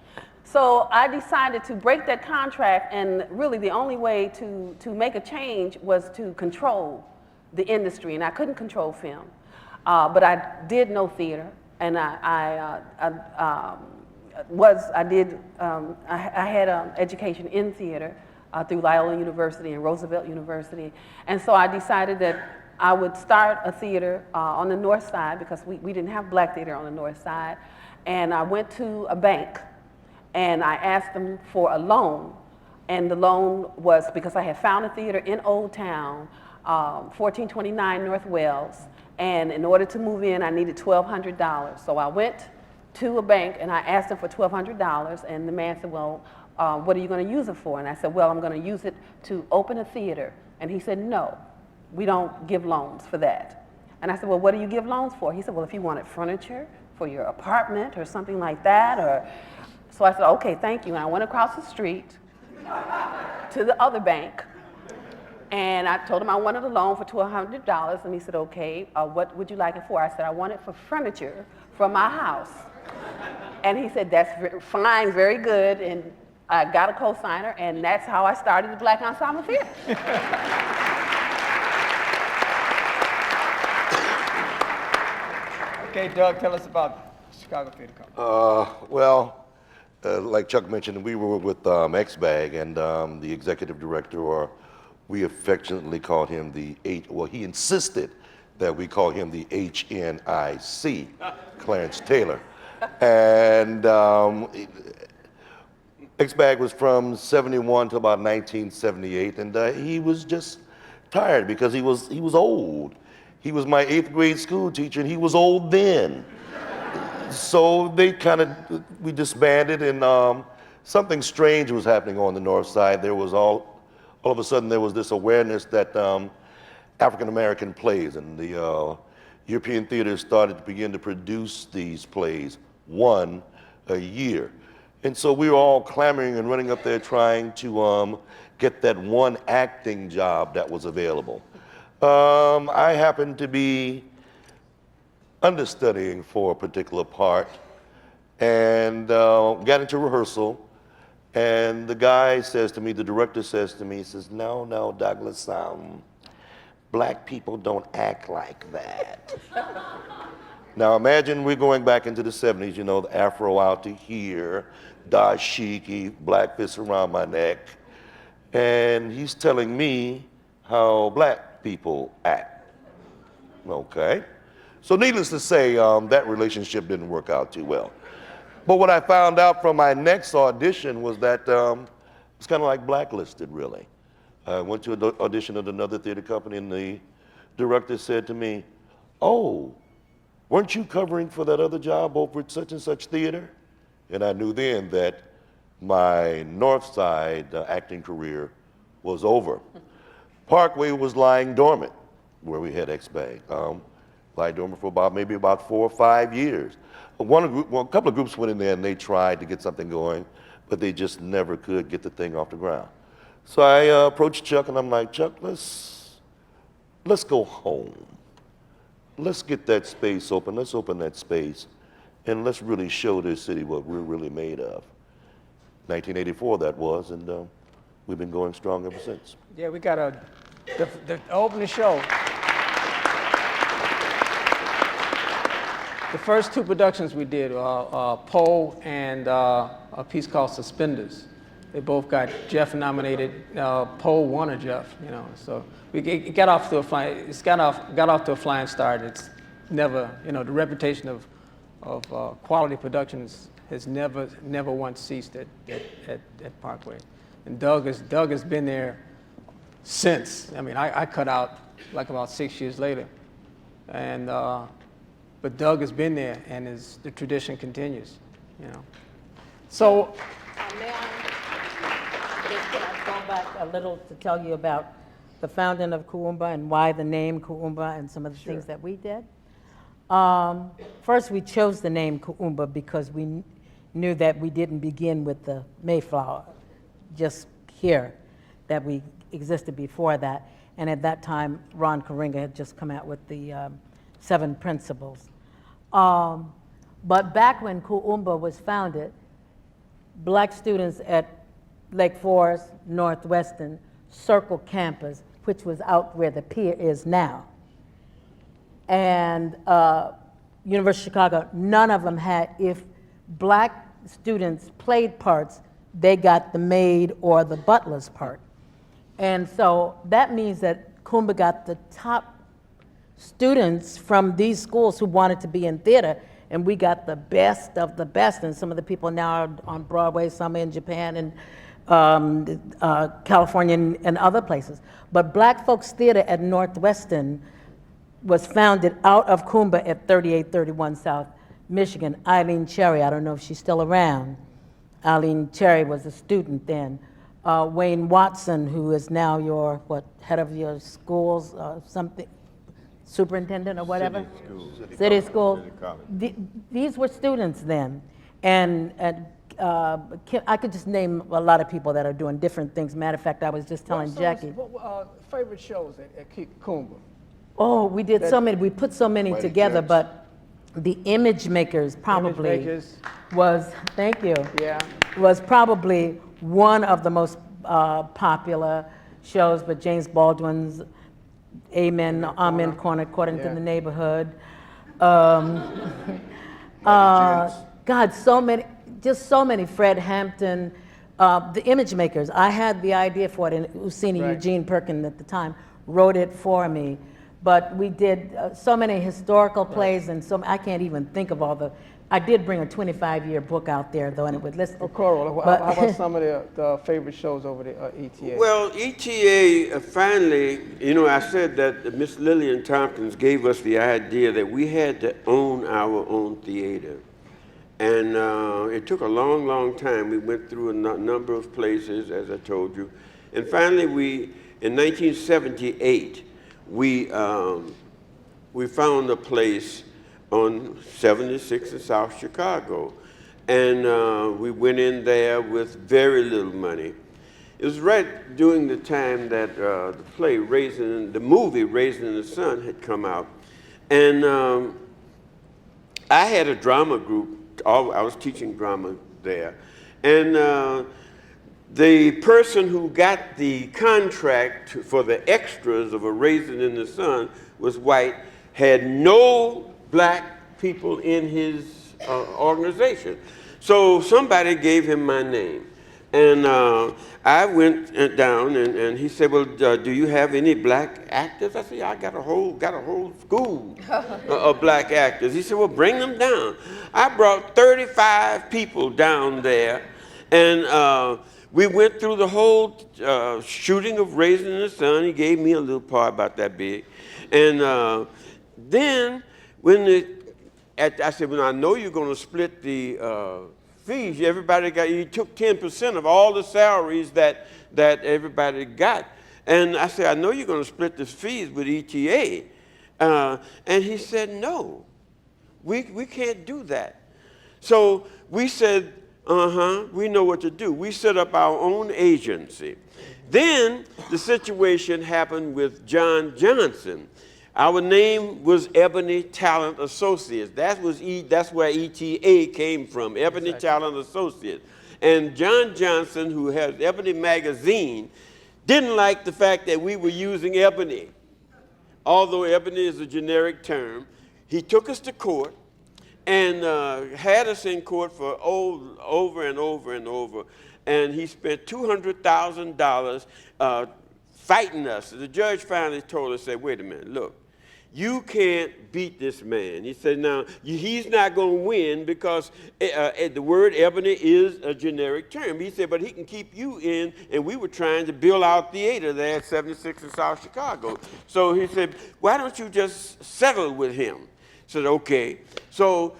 [SPEAKER 9] So I decided to break that contract, and really the only way to make a change was to control the industry, and I couldn't control film. But I did know theater, and I had education in theater through Loyola University and Roosevelt University. And so I decided that I would start a theater on the north side, because we didn't have black theater on the north side. And I went to a bank and I asked them for a loan. And the loan was because I had found a theater in Old Town, 1429 North Wells. And in order to move in, I needed $1,200. So I went to a bank and I asked them for $1,200, and the man said, well, what are you going to use it for? And I said, well, I'm going to use it to open a theater. And he said, no, we don't give loans for that. And I said, well, what do you give loans for? He said, well, if you wanted furniture for your apartment or something like that. So I said, okay, thank you. And I went across the street to the other bank, and I told him I wanted a loan for $1,200, and he said, okay, what would you like it for? I said, I want it for furniture for my house. And he said, that's fine, very good, and I got a co-signer, and that's how I started the Black Ensemble Theatre.
[SPEAKER 5] Okay, Doug, tell us about Chicago Theater Company.
[SPEAKER 10] Like Chuck mentioned, we were with X-Bag, and the executive director, or we affectionately called him he insisted that we call him the HNIC, Clarence Taylor. And X-Bag was from 71 to about 1978, and he was just tired because he was old. He was my 8th grade school teacher, and he was old then. So we disbanded, and something strange was happening on the north side. There was all of a sudden there was this awareness that African-American plays and the European theaters started to begin to produce these plays, one a year. And so we were all clamoring and running up there trying to get that one acting job that was available. I happened to be understudying for a particular part and got into rehearsal, and the guy says to me, the director says to me, he says, no, Douglas, black people don't act like that. Now imagine we're going back into the 70s, you know, the afro out to here, dashiki, black fists around my neck, and he's telling me how black people act. Okay. So needless to say, that relationship didn't work out too well. But what I found out from my next audition was that it's kind of like blacklisted, really. I went to an audition at another theater company, and the director said to me, oh, weren't you covering for that other job over at such and such theater? And I knew then that my north side acting career was over. Parkway was lying dormant, where we had X-Bag. Lying dormant for maybe about 4 or 5 years. A couple of groups went in there and they tried to get something going, but they just never could get the thing off the ground. So I approached Chuck and I'm like, Chuck, let's go home. Let's get that space open. Let's open that space, and let's really show this city what we're really made of. 1984 that was, and we've been going strong ever since.
[SPEAKER 5] Yeah, we got the open the show. The first 2 productions we did, Poe and a piece called Suspenders. They both got Jeff nominated. Poe won a Jeff, you know. So it got off to a flying start. It's never, you know, the reputation of quality productions has never once ceased at Parkway. And Doug has been there since. I mean, I cut out like about 6 years later, and but Doug has been there, and the tradition continues, you know. So.
[SPEAKER 7] May I just go back a little to tell you about the founding of Kuumba and why the name Kuumba and some of the things that we did? First, we chose the name Kuumba because we knew that we didn't begin with the Mayflower, just here, that we existed before that. And at that time, Ron Karinga had just come out with the 7 principles. But back when Kuumba was founded, black students at Lake Forest, Northwestern, Circle Campus, which was out where the pier is now, and University of Chicago, none of them had, if black students played parts, they got the maid or the butler's part. And so that means that Kuumba got the top students from these schools who wanted to be in theater, and we got the best of the best, and some of the people now are on Broadway, some in Japan and California and other places. But Black Folks Theater at Northwestern was founded out of Kuumba at 3831 South Michigan. Eileen Cherry, I don't know if she's still around. Eileen Cherry was a student then. Wayne Watson, who is now your, head of your schools, something, superintendent or whatever? City School. These were students then. And I could just name a lot of people that are doing different things. Matter of fact, I was just telling Jackie.
[SPEAKER 5] Favorite shows at Kuumba?
[SPEAKER 7] Oh, we did so many. We put so many together, but the Image Makers probably was, thank you, was probably one of the most popular shows, but James Baldwin's Amen Corner, according to the neighborhood. God, so many, just so many. Fred Hampton, the Image Makers. I had the idea for it, and Usini Eugene Perkin at the time wrote it for me. But we did so many historical plays, and I can't even think of all the I did bring a 25-year book out there, though, and it would list.
[SPEAKER 5] Okoro, how about some of the favorite shows over the ETA?
[SPEAKER 11] Well, ETA finally, you know, I said that Miss Lillian Tompkins gave us the idea that we had to own our own theater. And it took a long, long time. We went through a number of places, as I told you. And finally, in 1978, we found a place on 76 in South Chicago. And we went in there with very little money. It was right during the time that the movie Raising in the Sun had come out. And I had a drama group. I was teaching drama there. And the person who got the contract for the extras of A Raisin in the Sun was white, had no black people in his organization. So somebody gave him my name. And I went down, and he said, well, do you have any black actors? I said, yeah, I got a whole school of black actors. He said, well, bring them down. I brought 35 people down there, and we went through the whole shooting of Raising in the Sun. He gave me a little part about that big. And then when I said, well, I know you're going to split the fees. You took 10% of all the salaries that everybody got. And I said, I know you're going to split the fees with ETA. And he said, no, we can't do that. So we said, we know what to do. We set up our own agency. Then the situation happened with John Johnson. Our name was Ebony Talent Associates. That's where ETA came from, Ebony Talent Associates. And John Johnson, who has Ebony Magazine, didn't like the fact that we were using Ebony. Although Ebony is a generic term, he took us to court and had us in court for over and over and over. And he spent $200,000 fighting us. The judge finally told us, said, wait a minute, look. You can't beat this man. He said, now, he's not going to win because the word ebony is a generic term. He said, but he can keep you in, and we were trying to build our theater there at 76 in South Chicago. So he said, why don't you just settle with him? I said, okay. So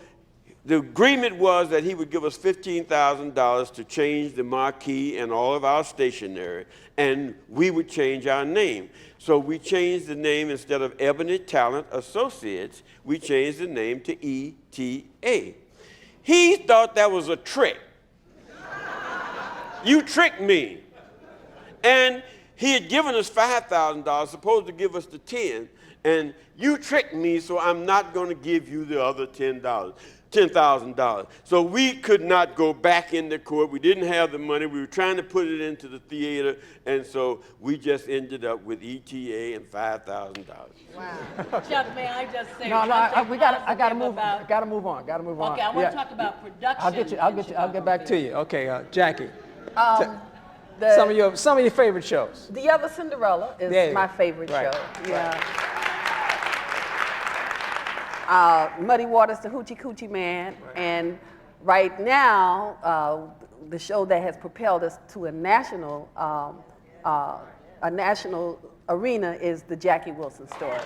[SPEAKER 11] the agreement was that he would give us $15,000 to change the marquee and all of our stationery, and we would change our name. So we changed the name. Instead of Ebony Talent Associates, we changed the name to ETA. He thought that was a trick. You tricked me. And he had given us $5,000, supposed to give us the 10, and you tricked me, so I'm not going to give you the other $10,000. So we could not go back into court. We didn't have the money. We were trying to put it into the theater, and so we just ended up with ETA and $5,000.
[SPEAKER 7] Wow. Chuck, may I just say?
[SPEAKER 5] No, I gotta move on. Okay, I want
[SPEAKER 7] to talk about production.
[SPEAKER 5] I'll get back to you. Okay, Jackie. Some of your favorite shows.
[SPEAKER 9] The Other Cinderella is my favorite show. Yeah. Muddy Waters, the Hoochie Coochie Man, and right now, the show that has propelled us to a national arena is the Jackie Wilson story.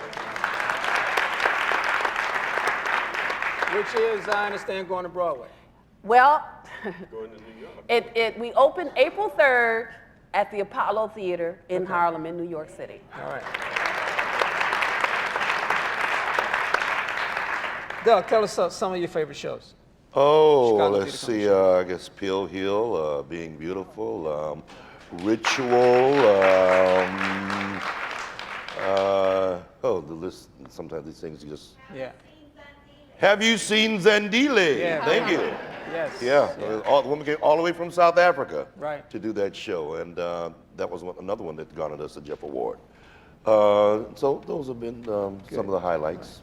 [SPEAKER 5] Which is, I understand, going to Broadway.
[SPEAKER 9] Well, we opened April 3rd at the Apollo Theater in Harlem in New York City.
[SPEAKER 5] All right. Doug, tell us some of your favorite shows.
[SPEAKER 10] Oh,
[SPEAKER 5] Chicago
[SPEAKER 10] let's
[SPEAKER 5] Theater
[SPEAKER 10] see, I guess Pill Hill, Being Beautiful, Ritual, the list, sometimes these things just...
[SPEAKER 5] Yeah.
[SPEAKER 10] Have you seen Zandile?
[SPEAKER 5] Yeah.
[SPEAKER 10] Thank you.
[SPEAKER 5] Yes.
[SPEAKER 10] Yeah, the woman came all the way from South Africa
[SPEAKER 5] to
[SPEAKER 10] do that show, and that was another one that garnered us a Jeff Award. So those have been some of the highlights.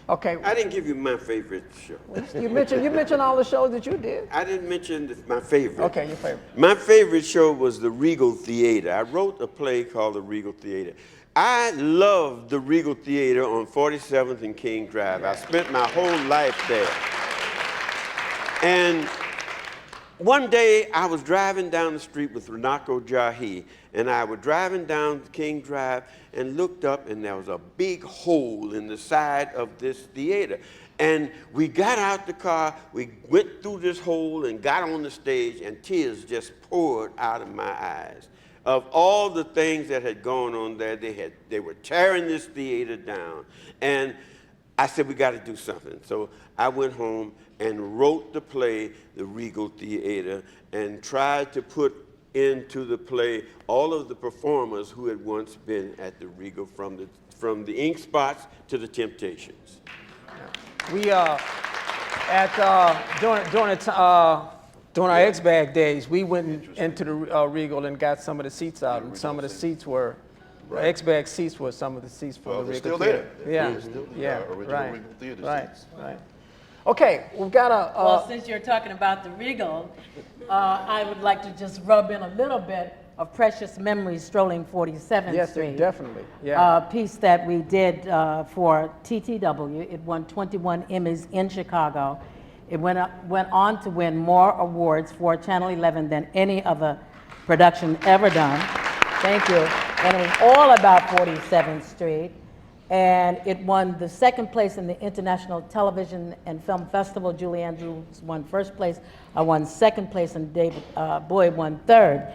[SPEAKER 5] Okay.
[SPEAKER 11] I didn't give you my favorite show.
[SPEAKER 5] You mentioned all the shows that you did.
[SPEAKER 11] I didn't mention my favorite.
[SPEAKER 5] Okay, your favorite.
[SPEAKER 11] My favorite show was the Regal Theater. I wrote a play called the Regal Theater. I loved the Regal Theater on 47th and King Drive. I spent my whole life there. And one day I was driving down the street with Renako Jahi, and I was driving down King Drive and looked up, and there was a big hole in the side of this theater. And we got out the car, we went through this hole and got on the stage, and tears just poured out of my eyes. Of all the things that had gone on there, they were tearing this theater down. And I said, we got to do something. So I went home and wrote the play, The Regal Theater, and tried to put into the play all of the performers who had once been at the Regal, from the Ink Spots to the Temptations.
[SPEAKER 5] We during our X-Bag days, we went into the Regal and got some of the seats out, and some of the seats were X-Bag seats were some of the seats for the Regal
[SPEAKER 10] still
[SPEAKER 5] Theater.
[SPEAKER 10] there.
[SPEAKER 5] Yeah,
[SPEAKER 10] They're still
[SPEAKER 5] yeah,
[SPEAKER 10] original
[SPEAKER 5] right,
[SPEAKER 10] Regal Theater seats.
[SPEAKER 5] right. Okay, we've got a.
[SPEAKER 7] Well, since you're talking about the Regal, I would like to just rub in a little bit of Precious Memories Strolling 47th
[SPEAKER 5] Yes,
[SPEAKER 7] Street.
[SPEAKER 5] definitely. Yeah.
[SPEAKER 7] Piece that we did for TTW. It won 21 Emmys in Chicago. It went on to win more awards for Channel 11 than any other production ever done. Thank you. And it was all about 47th Street. And it won the second place in the International Television and Film Festival. Julie Andrews won first place. I won second place, and David Boyd won third.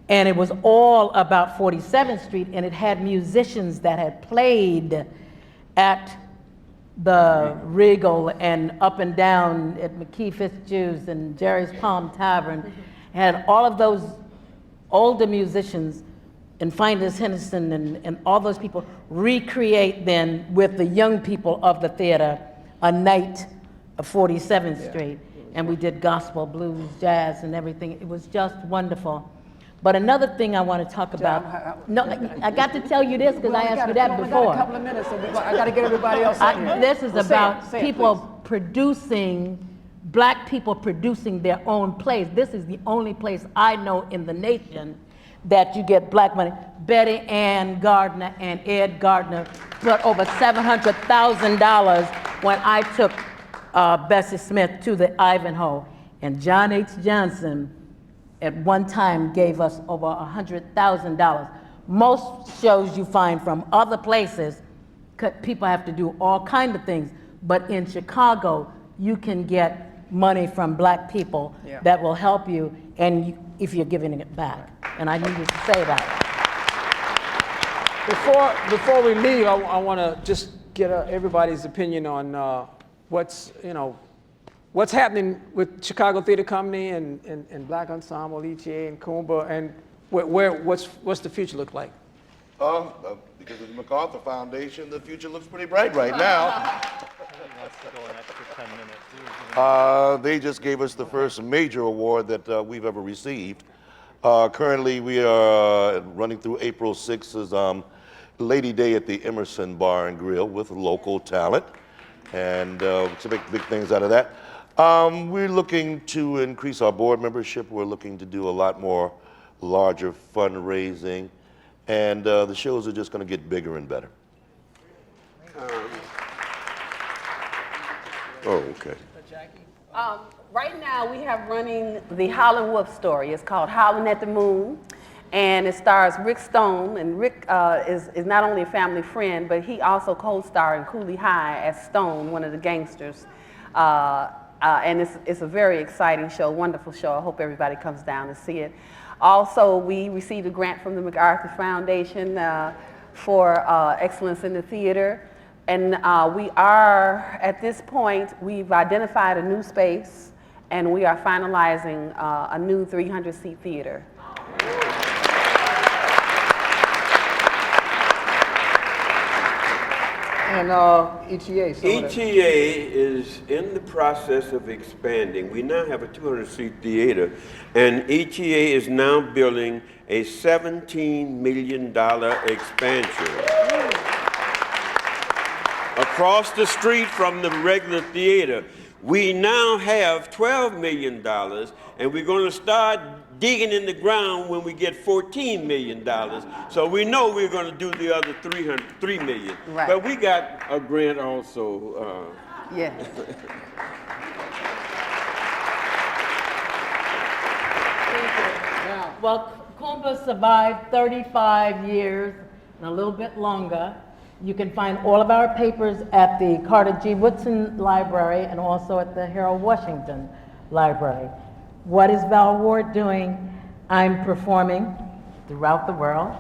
[SPEAKER 7] And it was all about 47th Street, and it had musicians that had played at the Regal and up and down at McKee Fitzjuice and Jerry's Palm Tavern. Had all of those older musicians and Finders Henderson and all those people recreate then with the young people of the theater a night of 47th Street. And we did gospel, blues, jazz, and everything. It was just wonderful. But another thing I want to talk about, no, I got to tell you this because I asked you that before.
[SPEAKER 5] We got a couple of minutes, so I got to get everybody else in here.
[SPEAKER 7] This is about
[SPEAKER 5] say it,
[SPEAKER 7] people
[SPEAKER 5] please.
[SPEAKER 7] producing, black people producing their own plays. This is the only place I know in the nation that you get black money. Betty Ann Gardner and Ed Gardner put over $700,000 when I took Bessie Smith to the Ivanhoe. And John H. Johnson at one time gave us over $100,000. Most shows you find from other places, people have to do all kinds of things, but in Chicago, you can get money from black people that will help you, and if you're giving it back. And I needed to say that.
[SPEAKER 5] Before we leave, I want to just get everybody's opinion on what's happening with Chicago Theater Company and Black Ensemble, ETA, and Kuumba, and what's the future look like?
[SPEAKER 10] Because of the MacArthur Foundation, the future looks pretty bright right now. They just gave us the first major award that we've ever received. Currently, we are running through April 6th Lady Day at the Emerson Bar and Grill with local talent, and to make big things out of that. We're looking to increase our board membership. We're looking to do a lot more larger fundraising, and the shows are just going to get bigger and better. Okay.
[SPEAKER 9] Right now, we have running the Howlin' Wolf story. It's called Howlin' at the Moon, and it stars Rick Stone. And Rick is not only a family friend, but he also co-starred in Cooley High as Stone, one of the gangsters. And it's a very exciting show, wonderful show. I hope everybody comes down to see it. Also, we received a grant from the MacArthur Foundation for excellence in the theater. And we are, at this point, we've identified a new space, and we are finalizing a new 300-seat theater.
[SPEAKER 5] And ETA?
[SPEAKER 11] ETA is in the process of expanding. We now have a 200-seat theater, and ETA is now building a $17 million expansion across the street from the regular theater. We now have $12 million, and we're going to start digging in the ground when we get $14 million. So we know we're going to do the other $3 million.
[SPEAKER 9] Right.
[SPEAKER 11] But we got a grant also.
[SPEAKER 9] Yeah.
[SPEAKER 7] Well, Kuumba survived 35 years and a little bit longer. You can find all of our papers at the Carter G. Woodson Library and also at the Harold Washington Library. What is Val Ward doing? I'm performing throughout the world.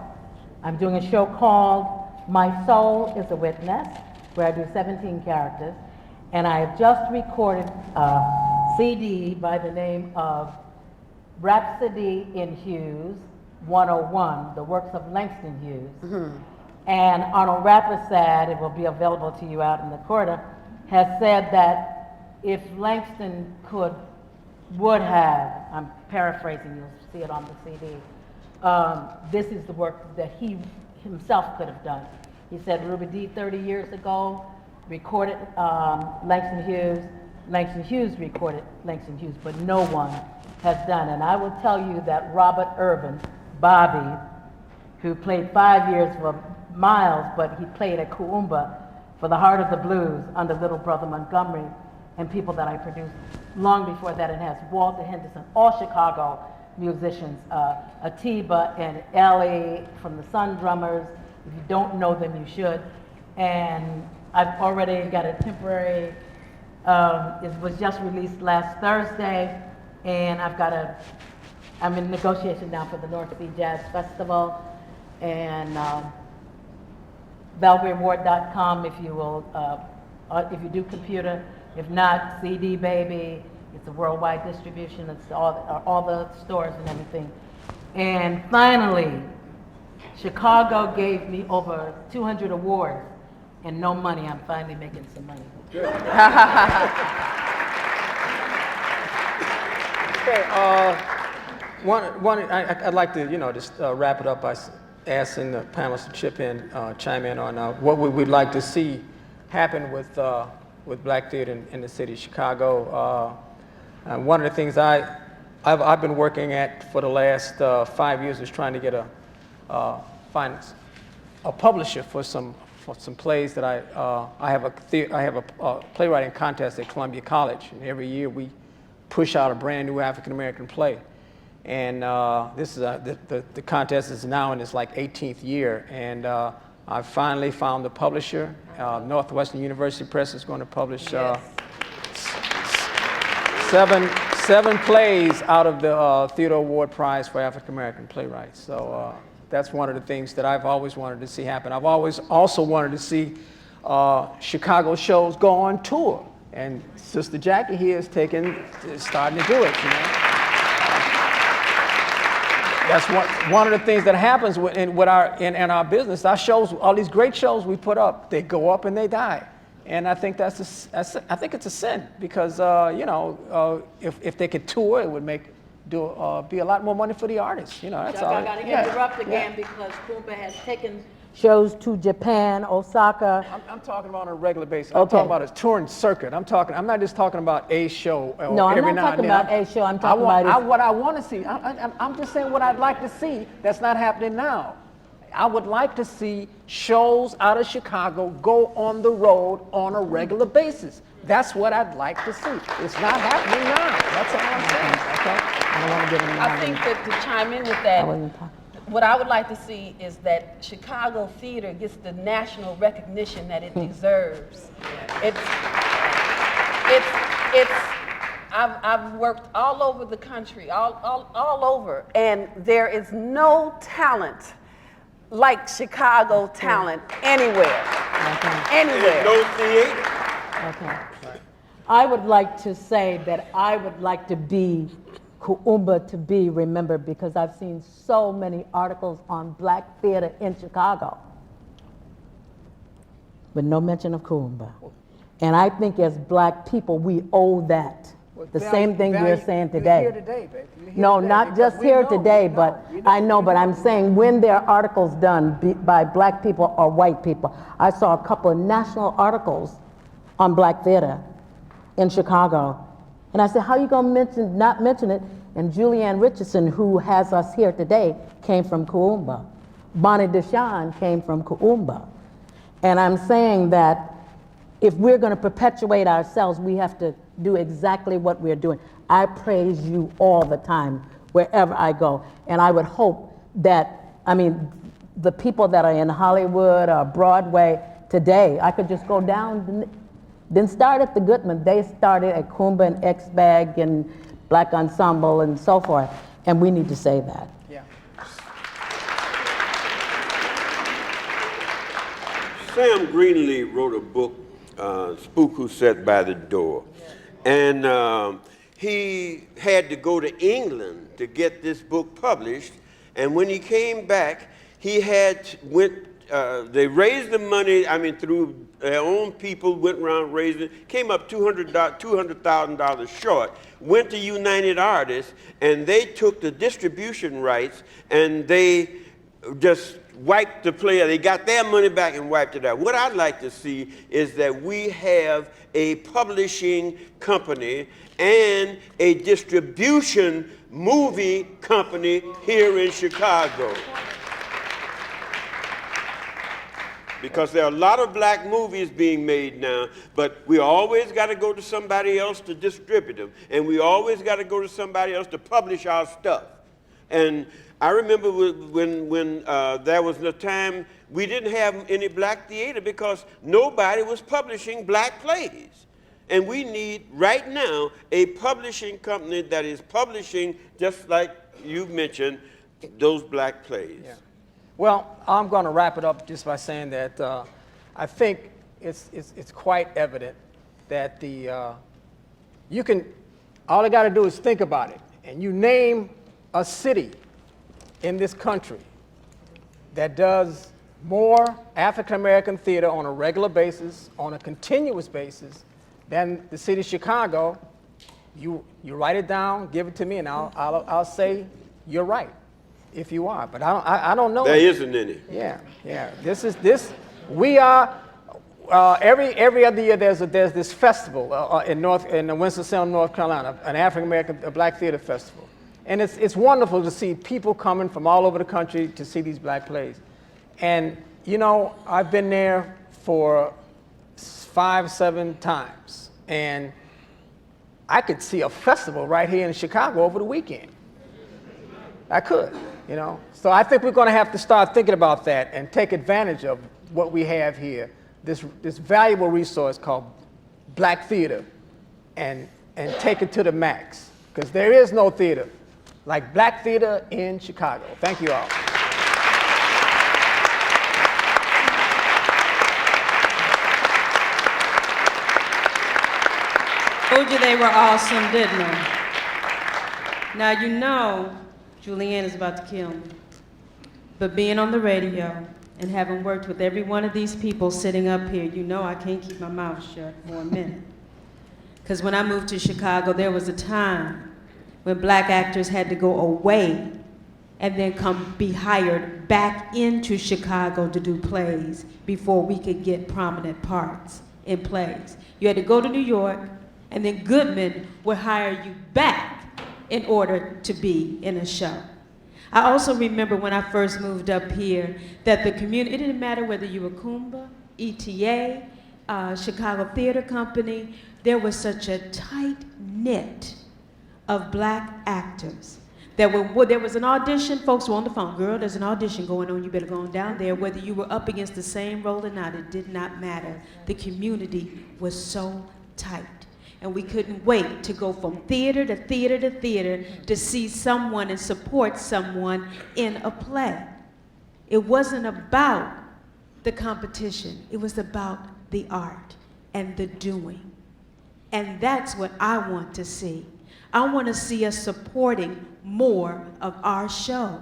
[SPEAKER 7] I'm doing a show called My Soul is a Witness, where I do 17 characters. And I have just recorded a CD by the name of Rhapsody in Hughes 101, the works of Langston Hughes. And Arnold Raposad, it will be available to you out in the corridor, has said that if Langston would have, I'm paraphrasing, you'll see it on the CD, this is the work that he himself could have done. He said Ruby Dee 30 years ago recorded Langston Hughes. Langston Hughes recorded Langston Hughes, but no one has done. And I will tell you that Robert Irvin, Bobby, who played 5 years for Miles, but he played at Kuumba for the Heart of the Blues under Little Brother Montgomery and people that I produced long before that. It has Walter Henderson, all Chicago musicians, Atiba and Ellie from the Sun Drummers. If you don't know them, you should. And I've already got a temporary, it was just released last Thursday, and I'm in negotiation now for the North Sea Jazz Festival, and ValrieWard.com if you will, if you do computer. If not, CD Baby. It's a worldwide distribution. It's all the stores and everything. And finally, Chicago gave me over 200 awards and no money. I'm finally making some money.
[SPEAKER 5] Good. Okay. I'd like to, just wrap it up by asking the panelists to chime in on what we would like to see happen with Black theater in the city of Chicago. One of the things I've been working at for the last 5 years is trying to get find a publisher for some plays that I have a playwriting contest at Columbia College, and every year we push out a brand new African American play. And this is the contest is now in its 18th year, and I finally found the publisher. Northwestern University Press is going to publish seven plays out of the Theodore Award Prize for African American Playwrights. So that's one of the things that I've always wanted to see happen. I've always also wanted to see Chicago shows go on tour, and Sister Jackie here is starting to do it. That's one of the things that happens in our business. Our shows, all these great shows we put up, they go up and they die, and I think I think it's a sin, because if they could tour, it would be a lot more money for the artists. That's all.
[SPEAKER 7] I got to interrupt again because Kuumba has taken shows to Japan, Osaka.
[SPEAKER 5] I'm talking about on a regular basis. I'm talking about a touring circuit. I'm not just talking about a show.
[SPEAKER 7] No, I'm not talking about a show. I'm talking about
[SPEAKER 5] what I want to see. I'm just saying what I'd like to see that's not happening now. I would like to see shows out of Chicago go on the road on a regular basis. That's what I'd like to see. It's not happening now. That's all I'm saying. Okay? I don't want to get in.
[SPEAKER 9] I think that to chime in with that, what I would like to see is that Chicago theater gets the national recognition that it deserves. I've worked all over the country, all over, and there is no talent like Chicago talent anywhere. Anywhere.
[SPEAKER 11] No theater.
[SPEAKER 7] Okay. I would like to say that I would like to be Kuumba to be remembered, because I've seen so many articles on Black theater in Chicago, but no mention of Kuumba. And I think as Black people, we owe that. The same thing we're saying today.
[SPEAKER 5] You're here today, baby.
[SPEAKER 7] No, not just here today, but I know, but I'm saying when there are articles done by Black people or white people. I saw a couple of national articles on Black theater in Chicago. And I said, how are you going to not mention it? And Juliana Richardson, who has us here today, came from Kuumba. Bonnie DeShong came from Kuumba. And I'm saying that if we're going to perpetuate ourselves, we have to do exactly what we're doing. I praise you all the time wherever I go. And I would hope that, I mean, the people that are in Hollywood or Broadway today, I could just go down, didn't start at the Goodman, they started at Kuumba and X-Bag and Black Ensemble and so forth. And we need to say that.
[SPEAKER 5] Yeah.
[SPEAKER 11] Sam Greenlee wrote a book, Spook Who Sat by the Door. And he had to go to England to get this book published. And when he came back, he they raised the money, I mean, through their own people, went around raising, came up $200,000 short, went to United Artists, and they took the distribution rights, and they just wiped the play. They got their money back and wiped it out. What I'd like to see is that we have a publishing company and a distribution movie company here in Chicago. Because there are a lot of black movies being made now, but we always got to go to somebody else to distribute them, and we always got to go to somebody else to publish our stuff. And I remember when there was a time we didn't have any black theater because nobody was publishing black plays. And we need, right now, a publishing company that is publishing, just like you mentioned, those black plays.
[SPEAKER 5] Yeah. Well, I'm going to wrap it up just by saying that I think it's quite evident that all I got to do is think about it, and you name a city in this country that does more African American theater on a regular basis, on a continuous basis, than the city of Chicago. You write it down, give it to me, and I'll say you're right. If you are, but I don't know.
[SPEAKER 11] There isn't any.
[SPEAKER 5] Yeah. We are every other year. There's this festival in Winston-Salem, North Carolina, an African American Black Theater Festival, and it's wonderful to see people coming from all over the country to see these black plays. And you know, I've been there for 5-7 times, and I could see a festival right here in Chicago over the weekend. I could. You know, so I think we're going to have to start thinking about that and take advantage of what we have here, this valuable resource called black theater, and take it to the max, because there is no theater like black theater in Chicago. Thank you all.
[SPEAKER 1] Told you they were awesome, didn't they? Now you know Julianna's about to kill me. But being on the radio and having worked with every one of these people sitting up here, you know I can't keep my mouth shut for a minute. Because when I moved to Chicago, there was a time when black actors had to go away and then be hired back into Chicago to do plays before we could get prominent parts in plays. You had to go to New York, and then Goodman would hire you back in order to be in a show. I also remember when I first moved up here that the community, it didn't matter whether you were Kuumba, ETA, Chicago Theater Company, there was such a tight knit of black actors that when there was an audition, folks were on the phone, girl, there's an audition going on, you better go on down there. Whether you were up against the same role or not, it did not matter. The community was so tight. And we couldn't wait to go from theater to theater to theater to see someone and support someone in a play. It wasn't about the competition. It was about the art and the doing. And that's what I want to see. I want to see us supporting more of our shows.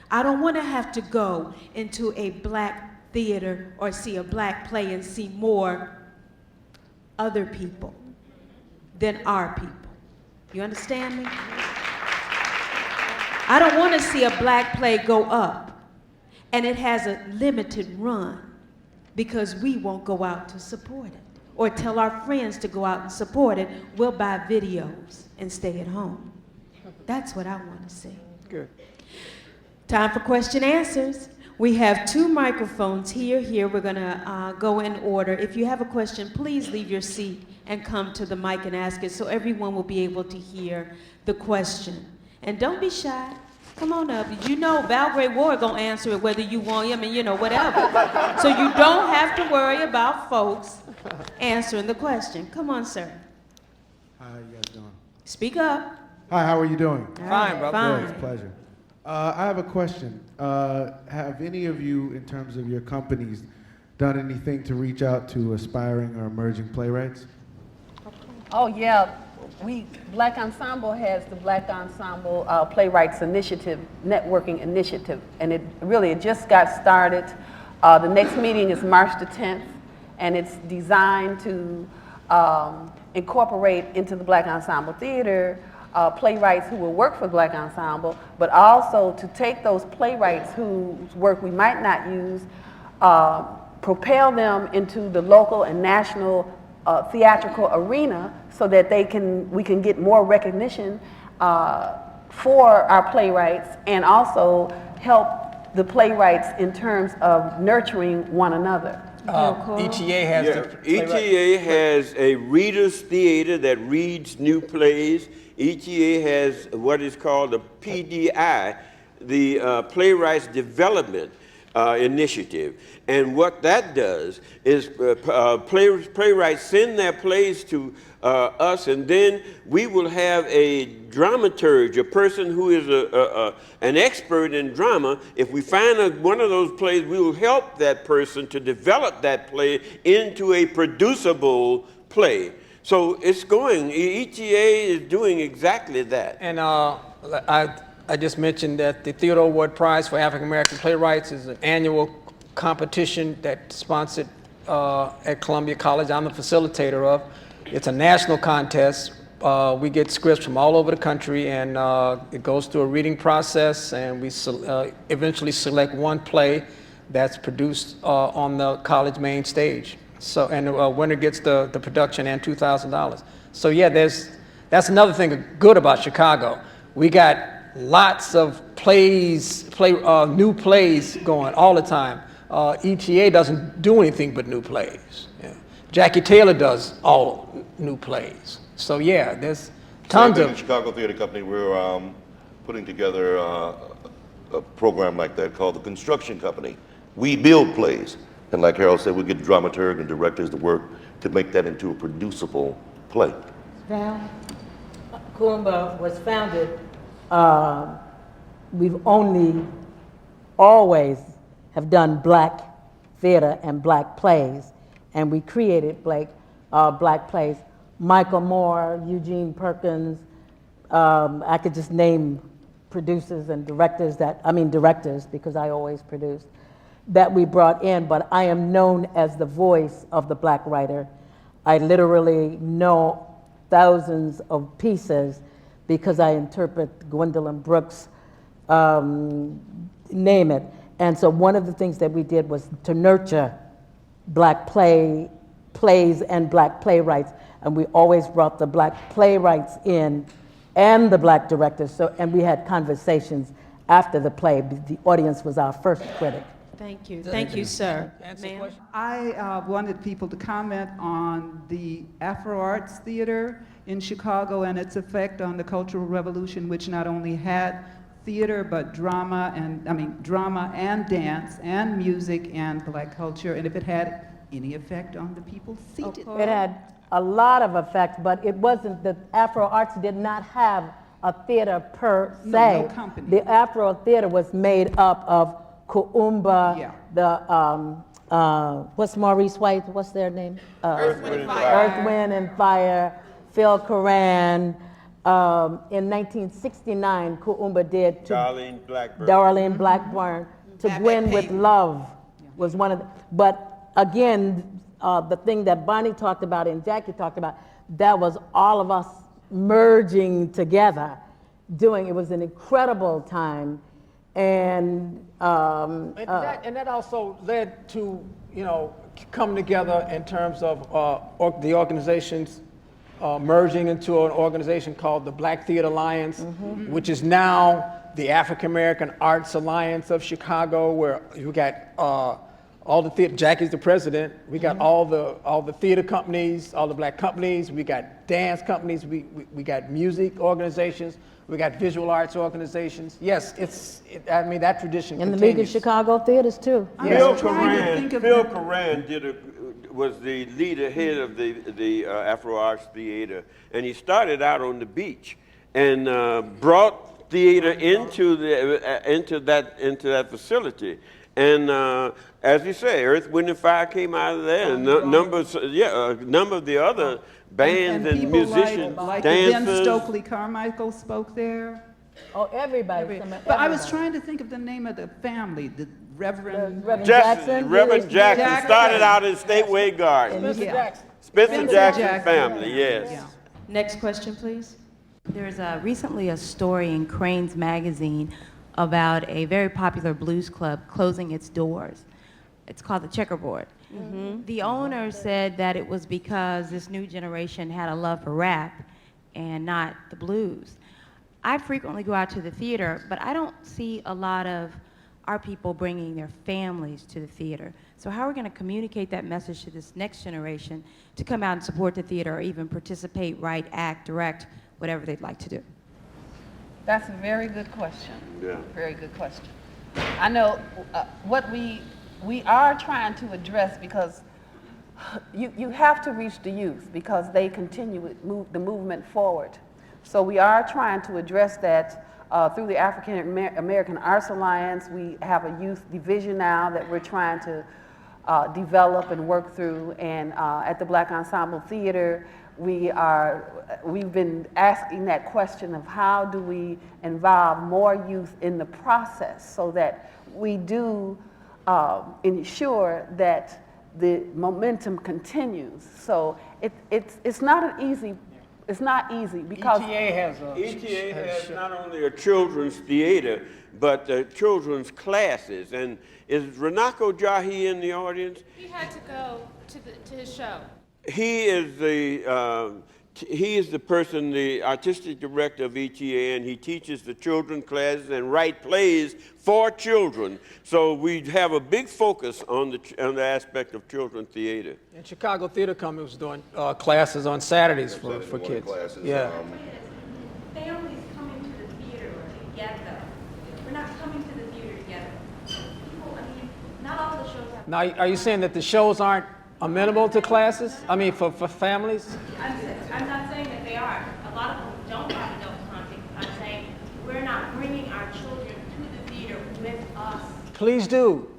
[SPEAKER 1] I don't want to have to go into a black theater or see a black play and see more other people than our people. You understand me? I don't want to see a black play go up and it has a limited run because we won't go out to support it or tell our friends to go out and support it. We'll buy videos and stay at home. That's what I want to see.
[SPEAKER 5] Good.
[SPEAKER 1] Time for question answers. We have 2 microphones here. We're gonna go in order. If you have a question, please leave your seat and come to the mic and ask it so everyone will be able to hear the question. And don't be shy. Come on up. You know Valgrave Ward gonna answer it whether you want, whatever. So you don't have to worry about folks answering the question. Come on, sir.
[SPEAKER 12] How you guys doing?
[SPEAKER 1] Speak up.
[SPEAKER 12] Hi, how are you doing?
[SPEAKER 5] Fine, brother.
[SPEAKER 1] Fine.
[SPEAKER 12] Good, it's a pleasure. I have a question. Have any of you, in terms of your companies, done anything to reach out to aspiring or emerging playwrights?
[SPEAKER 9] Oh, yeah. Black Ensemble has the Black Ensemble Playwrights Initiative, networking initiative, and it just got started. The next meeting is March the 10th, and it's designed to incorporate into the Black Ensemble Theater playwrights who will work for Black Ensemble, but also to take those playwrights whose work we might not use, propel them into the local and national theatrical arena so that we can get more recognition for our playwrights, and also help the playwrights in terms of nurturing one another.
[SPEAKER 5] ETA has
[SPEAKER 11] ETA has a reader's theater that reads new plays. ETA has what is called a PDI, the Playwrights Development Initiative. And what that does is playwrights send their plays to us, and then we will have a dramaturge, a person who is an expert in drama. If we find one of those plays, we will help that person to develop that play into a producible play. So it's going, ETA is doing exactly that.
[SPEAKER 5] And I just mentioned that the Theodore Award Prize for African American Playwrights is an annual competition that's sponsored at Columbia College. I'm the facilitator of. It's a national contest. We get scripts from all over the country, and it goes through a reading process, and we eventually select one play that's produced on the college main stage. So, and the winner gets the production and $2,000. So yeah, that's another thing good about Chicago. We got lots of new plays going all the time. ETA doesn't do anything but new plays. Yeah. Jackie Taylor does all new plays. So yeah, there's tons of.
[SPEAKER 10] In Chicago Theater Company, we're putting together a program like that called the Construction Company. We build plays, and like Harold said, we get dramaturg and directors to work to make that into a producible play.
[SPEAKER 7] Val? Kuumba was founded. We've always have done black theater and black plays, and we created black plays. Michael Moore, Eugene Perkins, I could just name producers and directors directors, because I always produced, that we brought in, but I am known as the voice of the black writer. I literally know thousands of pieces because I interpret Gwendolyn Brooks, name it. And so one of the things that we did was to nurture black plays and black playwrights, and we always brought the black playwrights in and the black directors, and we had conversations after the play. The audience was our first critic.
[SPEAKER 1] Thank you. Thank you, sir. Ma'am?
[SPEAKER 13] I wanted people to comment on the Afro Arts Theater in Chicago and its effect on the Cultural Revolution, which not only had theater, but drama and dance and music and black culture, and if it had any effect on the people seated.
[SPEAKER 7] It had a lot of effect, but it wasn't, the Afro Arts did not have a theater per se.
[SPEAKER 13] No company.
[SPEAKER 7] The Afro Theater was made up of Kuumba, what's Maurice White, what's their name?
[SPEAKER 11] Earth, Wind, and Fire.
[SPEAKER 7] Earth, Wind, and Fire, Phil Coran. In 1969, Kuumba did to Darlene Blackburn, To Gwen with Love was one of the, but again, the thing that Bonnie talked about and Jackie talked about, that was all of us merging together, it was an incredible time. And
[SPEAKER 5] that also led to, coming together in terms of the organizations merging into an organization called the Black Theater Alliance, which is now the African American Arts Alliance of Chicago, where you got all the theater. Jackie's the president. We got all the theater companies, all the black companies. We got dance companies. We got music organizations. We got visual arts organizations. Yes, I mean, that tradition
[SPEAKER 7] And the
[SPEAKER 5] continues.
[SPEAKER 7] League of Chicago Theaters, too.
[SPEAKER 11] Phil Coran was the leader, head of the Afro Arts Theater, and he started out on the beach and brought theater into that facility. And as you say, Earth, Wind, and Fire came out of there, and a number of the other bands and
[SPEAKER 13] people
[SPEAKER 11] musicians,
[SPEAKER 13] like
[SPEAKER 11] dancers.
[SPEAKER 13] Ben Stokely Carmichael spoke there.
[SPEAKER 7] Oh, everybody.
[SPEAKER 13] But I was trying to think of the name of the family, the Reverend
[SPEAKER 7] Jackson.
[SPEAKER 11] Reverend Jackson started out in Stateway Garden. Spencer Jackson family, yes.
[SPEAKER 1] Yeah. Next question, please.
[SPEAKER 14] There's recently a story in Crane's magazine about a very popular blues club closing its doors. It's called the Checkerboard.
[SPEAKER 1] Mm-hmm.
[SPEAKER 14] The owner said that it was because this new generation had a love for rap and not the blues. I frequently go out to the theater, but I don't see a lot of our people bringing their families to the theater. So how are we going to communicate that message to this next generation to come out and support the theater or even participate, write, act, direct, whatever they'd like to do?
[SPEAKER 9] That's a very good question.
[SPEAKER 11] Yeah.
[SPEAKER 9] Very good question. I know what we are trying to address, because you have to reach the youth because they continue the movement forward. So we are trying to address that through the African American Arts Alliance. We have a youth division now that we're trying to develop and work through, and at the Black Ensemble Theater, we've been asking that question of how do we involve more youth in the process so that we do ensure that the momentum continues. So it's not an easy. It's not easy because
[SPEAKER 11] ETA has not only a children's theater, but children's classes. And is Renako Jahi in the audience?
[SPEAKER 15] He had to go to his show.
[SPEAKER 11] He is the person, the artistic director of ETA, and he teaches the children's classes and write plays for children. So we have a big focus on the aspect of children's theater.
[SPEAKER 5] And Chicago Theater Company was doing classes on Saturdays for kids. Yeah.
[SPEAKER 14] Families coming to the theater together. We're not coming to the theater together. People, I mean, not all the shows have.
[SPEAKER 5] Now, are you saying that the shows aren't amenable to classes? I mean, for families?
[SPEAKER 14] I'm not saying that they are. A lot of them don't have adult content. I'm saying we're not bringing our children to the theater with us.
[SPEAKER 5] Please do.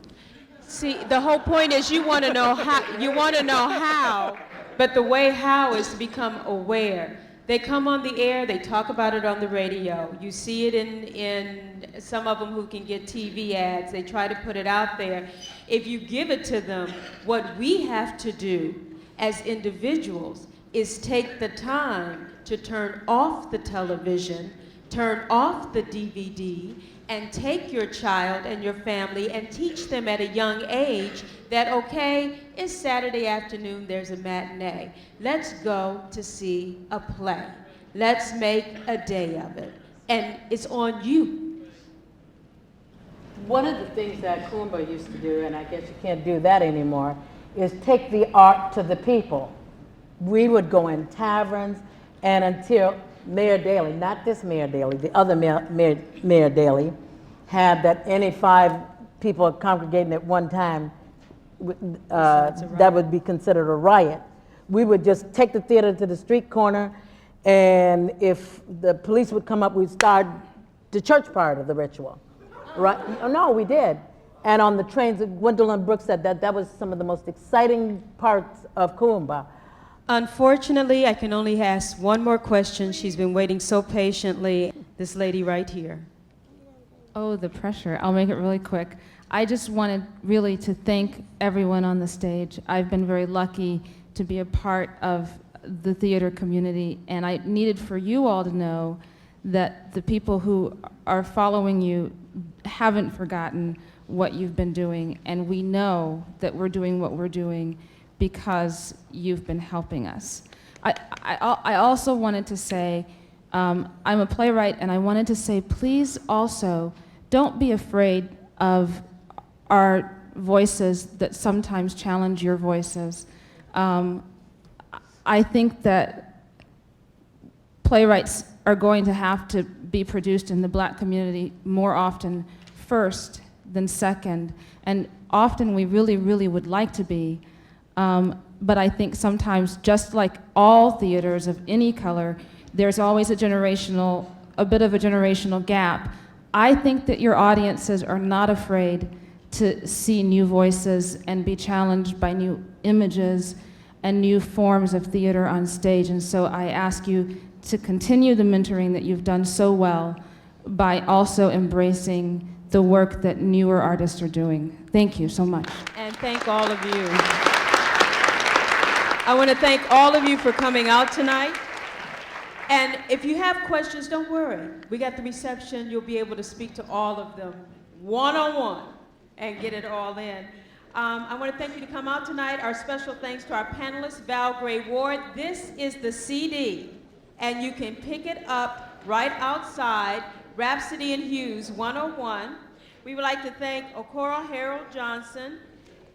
[SPEAKER 1] See, the whole point is you want to know how, but the way how is to become aware. They come on the air, they talk about it on the radio. You see it in some of them who can get TV ads. They try to put it out there. If you give it to them, what we have to do as individuals is take the time to turn off the television, turn off the DVD, and take your child and your family and teach them at a young age that, okay, it's Saturday afternoon, there's a matinee. Let's go to see a play. Let's make a day of it. And it's on you.
[SPEAKER 7] One of the things that Kuumba used to do, and I guess you can't do that anymore, is take the art to the people. We would go in taverns, and until Mayor Daley, not this Mayor Daley, the other Mayor Daley, had that any 5 people congregating at one time, that would be considered a riot. We would just take the theater to the street corner, and if the police would come up, we'd start the church part of the ritual. Right? Oh, no, we did. And on the trains, Gwendolyn Brooks said that was some of the most exciting parts of Kuumba.
[SPEAKER 1] Unfortunately, I can only ask one more question. She's been waiting so patiently. This lady right here.
[SPEAKER 15] Oh, the pressure. I'll make it really quick. I just wanted really to thank everyone on the stage. I've been very lucky to be a part of the theater community, and I needed for you all to know that the people who are following you haven't forgotten what you've been doing, and we know that we're doing what we're doing because you've been helping us. I also wanted to say, I'm a playwright, and I wanted to say, please also don't be afraid of our voices that sometimes challenge your voices. I think that playwrights are going to have to be produced in the Black community more often first than second. And often we really, really would like to be. But I think sometimes, just like all theaters of any color, there's always a bit of a generational gap. I think that your audiences are not afraid to see new voices and be challenged by new images and new forms of theater on stage. And so I ask you to continue the mentoring that you've done so well by also embracing the work that newer artists are doing. Thank you so much.
[SPEAKER 1] And thank all of you. I want to thank all of you for coming out tonight. And if you have questions, don't worry. We got the reception. You'll be able to speak to all of them one-on-one and get it all in. I want to thank you to come out tonight. Our special thanks to our panelists, Val Gray Ward. This is the CD, and you can pick it up right outside Rhapsody and Hughes 101. We would like to thank Okoro Harold Johnson,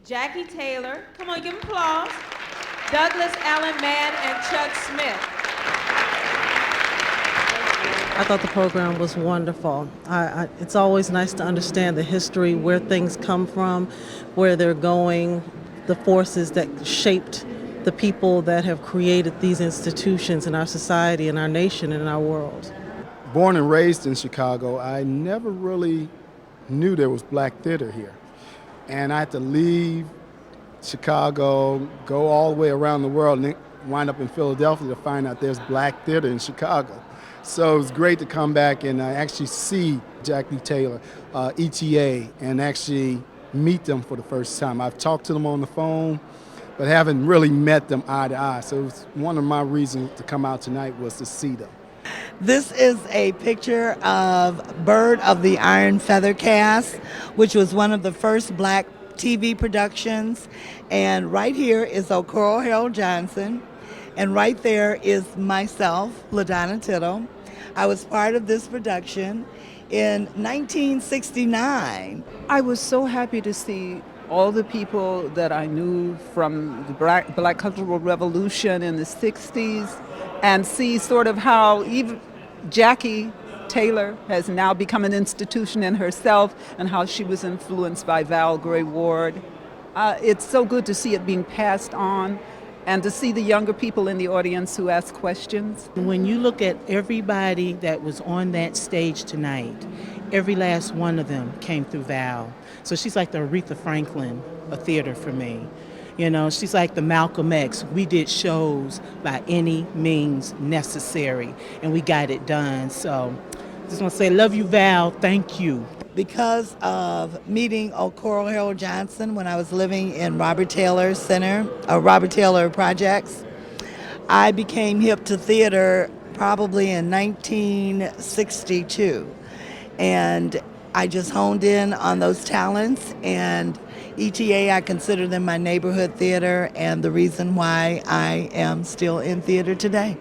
[SPEAKER 1] Jackie Taylor, come on, give them applause, Douglas Allen Mann, and Chuck Smith.
[SPEAKER 16] I thought the program was wonderful. It's always nice to understand the history, where things come from, where they're going, the forces that shaped the people that have created these institutions in our society, in our nation, and in our world.
[SPEAKER 17] Born and raised in Chicago, I never really knew there was Black theater here. And I had to leave Chicago, go all the way around the world, and then wind up in Philadelphia to find out there's Black theater in Chicago. So it was great to come back and actually see Jackie Taylor, ETA, and actually meet them for the first time. I've talked to them on the phone, but haven't really met them eye to eye. So it was one of my reasons to come out tonight was to see them.
[SPEAKER 18] This is a picture of Bird of the Iron Feather cast, which was one of the first Black TV productions. And right here is Okoro Harold Johnson. And right there is myself, LaDonna Tittle. I was part of this production in 1969.
[SPEAKER 13] I was so happy to see all the people that I knew from the Black Cultural Revolution in the 60s and see sort of how even Jackie Taylor has now become an institution in herself and how she was influenced by Val Gray Ward. It's so good to see it being passed on and to see the younger people in the audience who ask questions.
[SPEAKER 19] When you look at everybody that was on that stage tonight, every last one of them came through Val. So she's like the Aretha Franklin of theater for me. You know, she's like the Malcolm X. We did shows by any means necessary, and we got it done. So I just want to say, love you, Val. Thank you.
[SPEAKER 18] Because of meeting Okoro Harold Johnson when I was living in Robert Taylor Projects, I became hip to theater probably in 1962. And I just honed in on those talents, and ETA, I consider them my neighborhood theater and the reason why I am still in theater today.